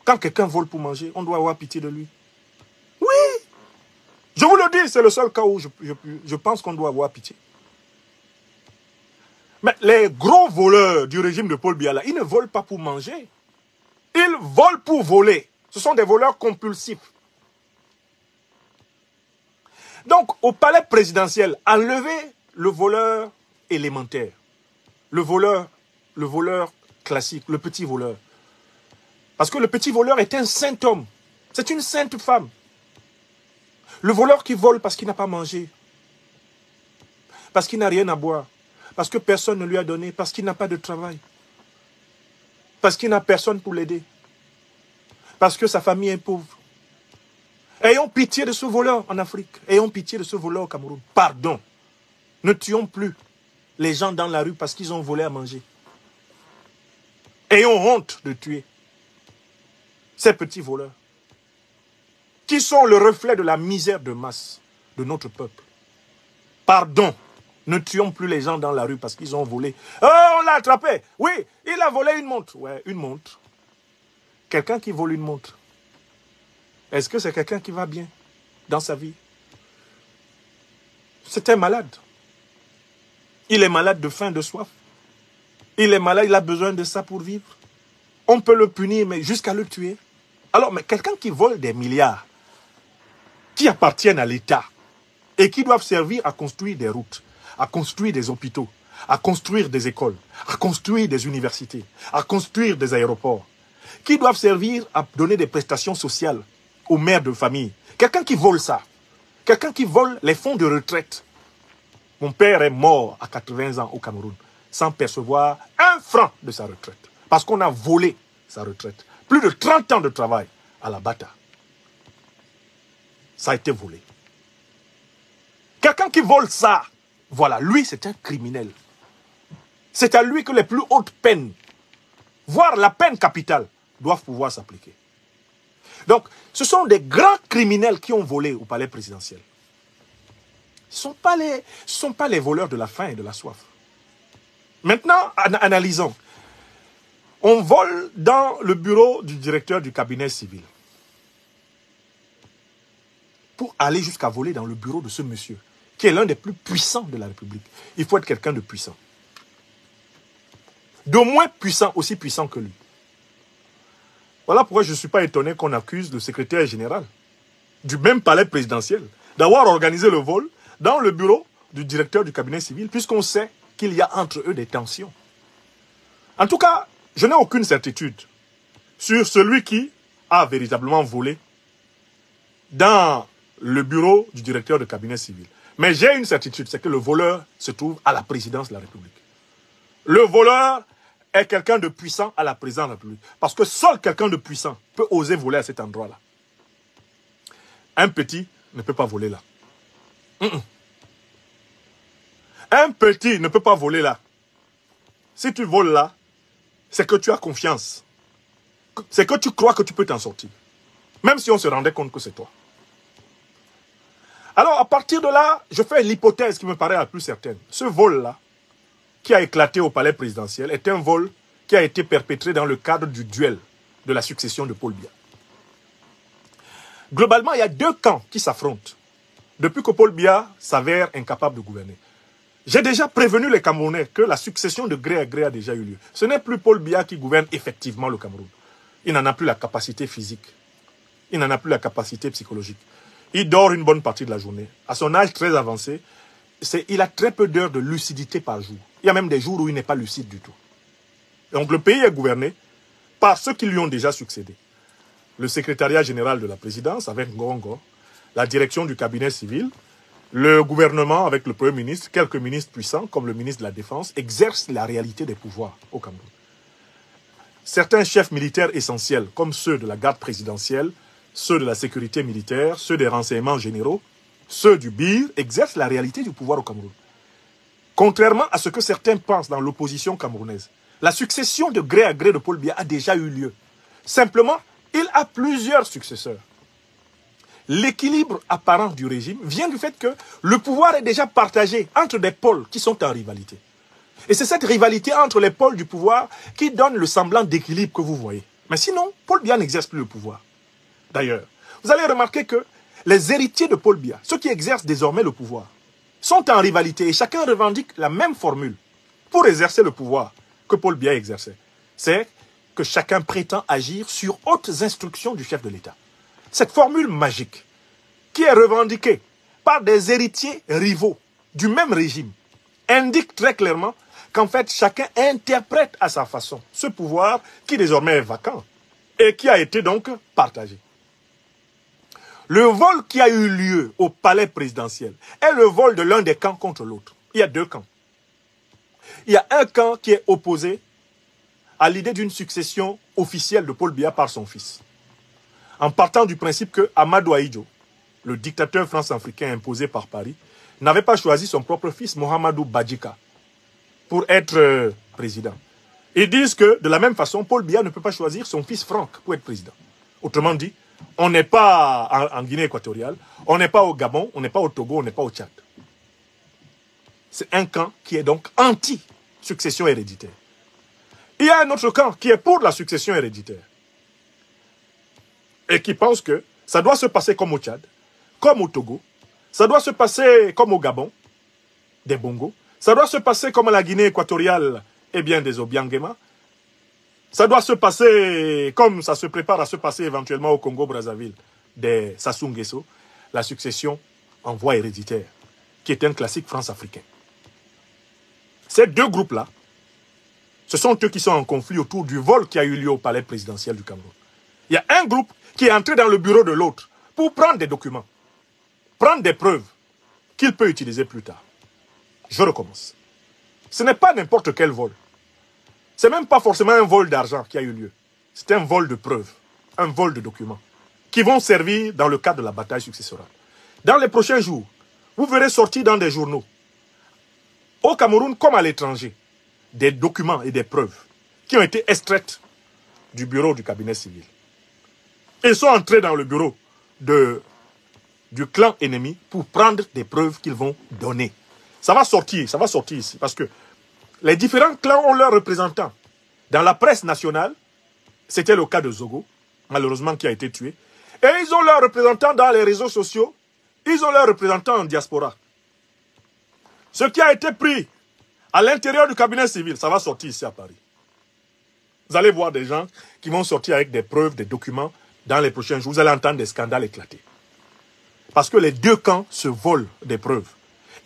Quand quelqu'un vole pour manger, on doit avoir pitié de lui. Oui! Je vous le dis, c'est le seul cas où je pense qu'on doit avoir pitié. Mais les gros voleurs du régime de Paul Biya, là, ils ne volent pas pour manger. Ils volent pour voler. Ce sont des voleurs compulsifs. Donc, au palais présidentiel, enlevez le voleur élémentaire. Le voleur classique, le petit voleur. Parce que le petit voleur est un saint homme. C'est une sainte femme. Le voleur qui vole parce qu'il n'a pas mangé. Parce qu'il n'a rien à boire. Parce que personne ne lui a donné. Parce qu'il n'a pas de travail. Parce qu'il n'a personne pour l'aider. Parce que sa famille est pauvre. Ayons pitié de ce voleur en Afrique. Ayons pitié de ce voleur au Cameroun. Pardon. Ne tuons plus les gens dans la rue parce qu'ils ont volé à manger. Ayons honte de tuer ces petits voleurs qui sont le reflet de la misère de masse de notre peuple. Pardon, ne tuons plus les gens dans la rue parce qu'ils ont volé. Oh, on l'a attrapé. Oui, il a volé une montre. Ouais, une montre. Quelqu'un qui vole une montre. Est-ce que c'est quelqu'un qui va bien dans sa vie? C'est un malade. Il est malade de faim, de soif. Il est malade, il a besoin de ça pour vivre. On peut le punir, mais jusqu'à le tuer. Alors, mais quelqu'un qui vole des milliards, qui appartiennent à l'État et qui doivent servir à construire des routes, à construire des hôpitaux, à construire des écoles, à construire des universités, à construire des aéroports, qui doivent servir à donner des prestations sociales aux mères de famille. Quelqu'un qui vole ça, quelqu'un qui vole les fonds de retraite. Mon père est mort à 80 ans au Cameroun sans percevoir un franc de sa retraite parce qu'on a volé sa retraite. Plus de 30 ans de travail à la Bata. Ça a été volé. Quelqu'un qui vole ça, voilà, lui c'est un criminel. C'est à lui que les plus hautes peines, voire la peine capitale, doivent pouvoir s'appliquer. Donc, ce sont des grands criminels qui ont volé au palais présidentiel. Ce ne sont pas les voleurs de la faim et de la soif. Maintenant, analysons. On vole dans le bureau du directeur du cabinet civil. Pour aller jusqu'à voler dans le bureau de ce monsieur, qui est l'un des plus puissants de la République. Il faut être quelqu'un de puissant. De moins puissant, aussi puissant que lui. Voilà pourquoi je ne suis pas étonné qu'on accuse le secrétaire général du même palais présidentiel d'avoir organisé le vol dans le bureau du directeur du cabinet civil, puisqu'on sait qu'il y a entre eux des tensions. En tout cas, je n'ai aucune certitude sur celui qui a véritablement volé dans le bureau du directeur de cabinet civil. Mais j'ai une certitude, c'est que le voleur se trouve à la présidence de la République. Le voleur est quelqu'un de puissant à la présidence de la République. Parce que seul quelqu'un de puissant peut oser voler à cet endroit-là. Un petit ne peut pas voler là. Un petit ne peut pas voler là. Si tu voles là, c'est que tu as confiance. C'est que tu crois que tu peux t'en sortir. Même si on se rendait compte que c'est toi. Alors, à partir de là, je fais l'hypothèse qui me paraît la plus certaine. Ce vol-là, qui a éclaté au palais présidentiel, est un vol qui a été perpétré dans le cadre du duel de la succession de Paul Biya. Globalement, il y a deux camps qui s'affrontent depuis que Paul Biya s'avère incapable de gouverner. J'ai déjà prévenu les Camerounais que la succession de gré à gré a déjà eu lieu. Ce n'est plus Paul Biya qui gouverne effectivement le Cameroun. Il n'en a plus la capacité physique. Il n'en a plus la capacité psychologique. Il dort une bonne partie de la journée. À son âge très avancé, il a très peu d'heures de lucidité par jour. Il y a même des jours où il n'est pas lucide du tout. Donc le pays est gouverné par ceux qui lui ont déjà succédé. Le secrétariat général de la présidence avec Ngongo, la direction du cabinet civil, le gouvernement avec le Premier ministre, quelques ministres puissants comme le ministre de la Défense, exercent la réalité des pouvoirs au Cameroun. certains chefs militaires essentiels, comme ceux de la garde présidentielle, ceux de la sécurité militaire, ceux des renseignements généraux, ceux du BIR, exercent la réalité du pouvoir au Cameroun. Contrairement à ce que certains pensent dans l'opposition camerounaise, la succession de gré à gré de Paul Biya a déjà eu lieu. Simplement, il a plusieurs successeurs. L'équilibre apparent du régime vient du fait que le pouvoir est déjà partagé entre des pôles qui sont en rivalité. Et c'est cette rivalité entre les pôles du pouvoir qui donne le semblant d'équilibre que vous voyez. Mais sinon, Paul Biya n'exerce plus le pouvoir. D'ailleurs, vous allez remarquer que les héritiers de Paul Biya, ceux qui exercent désormais le pouvoir, sont en rivalité et chacun revendique la même formule pour exercer le pouvoir que Paul Biya exerçait. C'est que chacun prétend agir sur hautes instructions du chef de l'État. Cette formule magique, qui est revendiquée par des héritiers rivaux du même régime, indique très clairement qu'en fait, chacun interprète à sa façon ce pouvoir qui désormais est vacant et qui a été donc partagé. Le vol qui a eu lieu au palais présidentiel est le vol de l'un des camps contre l'autre. Il y a deux camps. Il y a un camp qui est opposé à l'idée d'une succession officielle de Paul Biya par son fils, en partant du principe que Amadou Ahidjo, le dictateur france-africain imposé par Paris, n'avait pas choisi son propre fils, Mohamedou Badjika, pour être président. Ils disent que, de la même façon, Paul Biya ne peut pas choisir son fils Franck pour être président. Autrement dit, on n'est pas en Guinée équatoriale, on n'est pas au Gabon, on n'est pas au Togo, on n'est pas au Tchad. C'est un camp qui est donc anti-succession héréditaire. Il y a un autre camp qui est pour la succession héréditaire et qui pense que ça doit se passer comme au Tchad, comme au Togo, ça doit se passer comme au Gabon, des Bongo, ça doit se passer comme à la Guinée équatoriale, et bien des Obiangema, ça doit se passer comme ça se prépare à se passer éventuellement au Congo-Brazzaville, des Sassou Nguesso, la succession en voie héréditaire, qui est un classique france-africain. Ces deux groupes-là, ce sont eux qui sont en conflit autour du vol qui a eu lieu au palais présidentiel du Cameroun. Il y a un groupe qui est entré dans le bureau de l'autre pour prendre des documents, prendre des preuves qu'il peut utiliser plus tard. Je recommence. Ce n'est pas n'importe quel vol. Ce n'est même pas forcément un vol d'argent qui a eu lieu. C'est un vol de preuves, un vol de documents qui vont servir dans le cadre de la bataille successorale. Dans les prochains jours, vous verrez sortir dans des journaux, au Cameroun comme à l'étranger, des documents et des preuves qui ont été extraites du bureau du cabinet civil. Ils sont entrés dans le bureau du clan ennemi pour prendre des preuves qu'ils vont donner. Ça va sortir ici, parce que les différents clans ont leurs représentants. Dans la presse nationale, c'était le cas de Zogo, malheureusement qui a été tué. Et ils ont leurs représentants dans les réseaux sociaux, ils ont leurs représentants en diaspora. Ce qui a été pris à l'intérieur du cabinet civil, ça va sortir ici à Paris. Vous allez voir des gens qui vont sortir avec des preuves, des documents dans les prochains jours. Vous allez entendre des scandales éclater. Parce que les deux camps se volent des preuves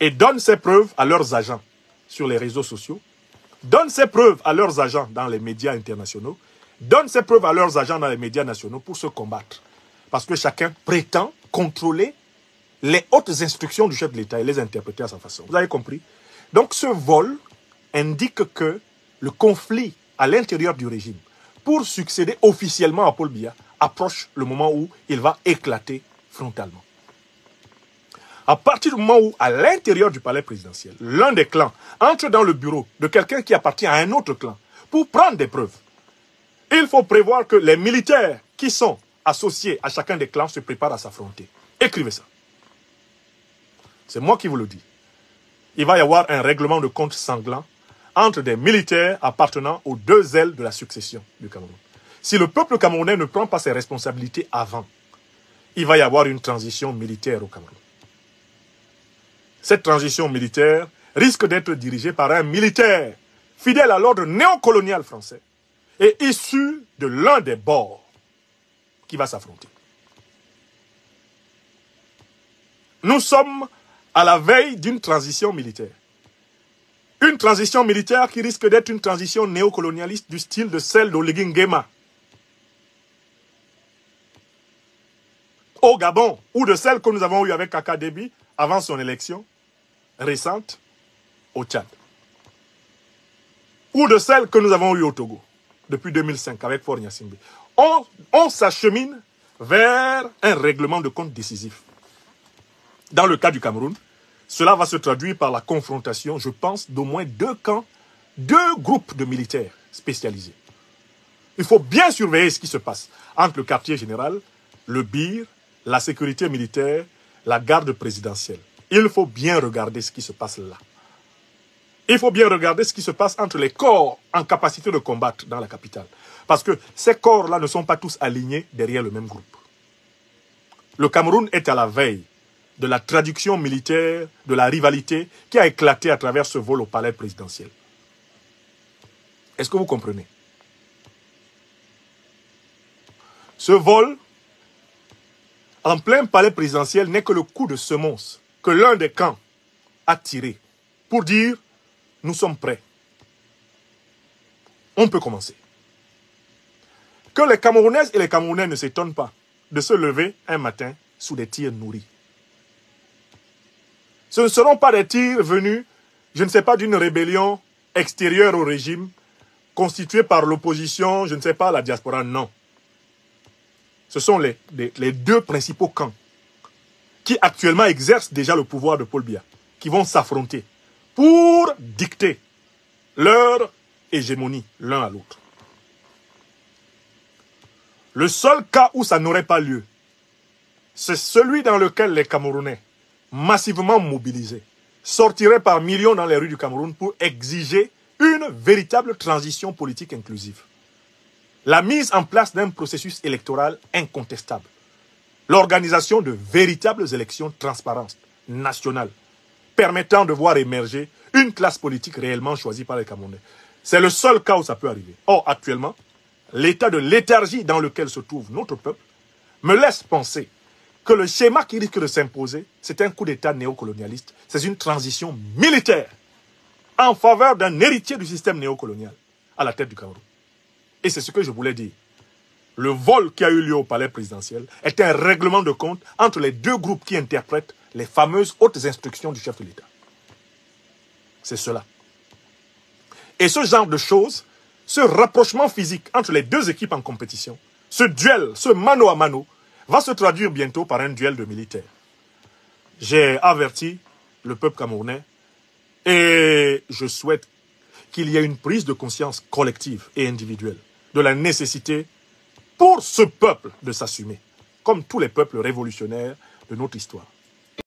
et donnent ces preuves à leurs agents sur les réseaux sociaux, donnent ces preuves à leurs agents dans les médias internationaux, donnent ces preuves à leurs agents dans les médias nationaux pour se combattre. Parce que chacun prétend contrôler les hautes instructions du chef de l'État et les interpréter à sa façon. Vous avez compris? Donc ce vol indique que le conflit à l'intérieur du régime, pour succéder officiellement à Paul Biya, approche le moment où il va éclater frontalement. À partir du moment où, à l'intérieur du palais présidentiel, l'un des clans entre dans le bureau de quelqu'un qui appartient à un autre clan pour prendre des preuves, il faut prévoir que les militaires qui sont associés à chacun des clans se préparent à s'affronter. Écrivez ça. C'est moi qui vous le dis. Il va y avoir un règlement de compte sanglant entre des militaires appartenant aux deux ailes de la succession du Cameroun. Si le peuple camerounais ne prend pas ses responsabilités avant, il va y avoir une transition militaire au Cameroun. Cette transition militaire risque d'être dirigée par un militaire fidèle à l'ordre néocolonial français et issu de l'un des bords qui va s'affronter. Nous sommes à la veille d'une transition militaire. Une transition militaire qui risque d'être une transition néocolonialiste du style de celle d'Oligui Nguema au Gabon, ou de celle que nous avons eue avec Kaka Déby avant son élection récente au Tchad, ou de celle que nous avons eue au Togo, depuis 2005 avec Faure Gnassingbé. On s'achemine vers un règlement de compte décisif. Dans le cas du Cameroun, cela va se traduire par la confrontation, je pense, d'au moins 2 camps, 2 groupes de militaires spécialisés. Il faut bien surveiller ce qui se passe entre le quartier général, le BIR, la sécurité militaire, la garde présidentielle. Il faut bien regarder ce qui se passe là. Il faut bien regarder ce qui se passe entre les corps en capacité de combattre dans la capitale. Parce que ces corps-là ne sont pas tous alignés derrière le même groupe. Le Cameroun est à la veille de la traduction militaire, de la rivalité qui a éclaté à travers ce vol au palais présidentiel. Est-ce que vous comprenez? Ce vol, en plein palais présidentiel, n'est que le coup de semonce que l'un des camps a tiré pour dire « nous sommes prêts ». On peut commencer. Que les Camerounaises et les Camerounais ne s'étonnent pas de se lever un matin sous des tirs nourris. Ce ne seront pas des tirs venus, je ne sais pas, d'une rébellion extérieure au régime, constituée par l'opposition, je ne sais pas, la diaspora, non. Ce sont les 2 principaux camps qui actuellement exercent déjà le pouvoir de Paul Biya, qui vont s'affronter pour dicter leur hégémonie l'un à l'autre. Le seul cas où ça n'aurait pas lieu, c'est celui dans lequel les Camerounais, massivement mobilisés, sortiraient par millions dans les rues du Cameroun pour exiger une véritable transition politique inclusive. La mise en place d'un processus électoral incontestable. L'organisation de véritables élections transparentes, nationales, permettant de voir émerger une classe politique réellement choisie par les Camerounais. C'est le seul cas où ça peut arriver. Or, actuellement, l'état de léthargie dans lequel se trouve notre peuple me laisse penser que le schéma qui risque de s'imposer, c'est un coup d'État néocolonialiste, c'est une transition militaire en faveur d'un héritier du système néocolonial à la tête du Cameroun. Et c'est ce que je voulais dire. Le vol qui a eu lieu au palais présidentiel est un règlement de compte entre les 2 groupes qui interprètent les fameuses hautes instructions du chef de l'État. C'est cela. Et ce genre de choses, ce rapprochement physique entre les 2 équipes en compétition, ce duel, ce mano à mano, va se traduire bientôt par un duel de militaires. J'ai averti le peuple camerounais et je souhaite qu'il y ait une prise de conscience collective et individuelle de la nécessité pour ce peuple de s'assumer, comme tous les peuples révolutionnaires de notre histoire.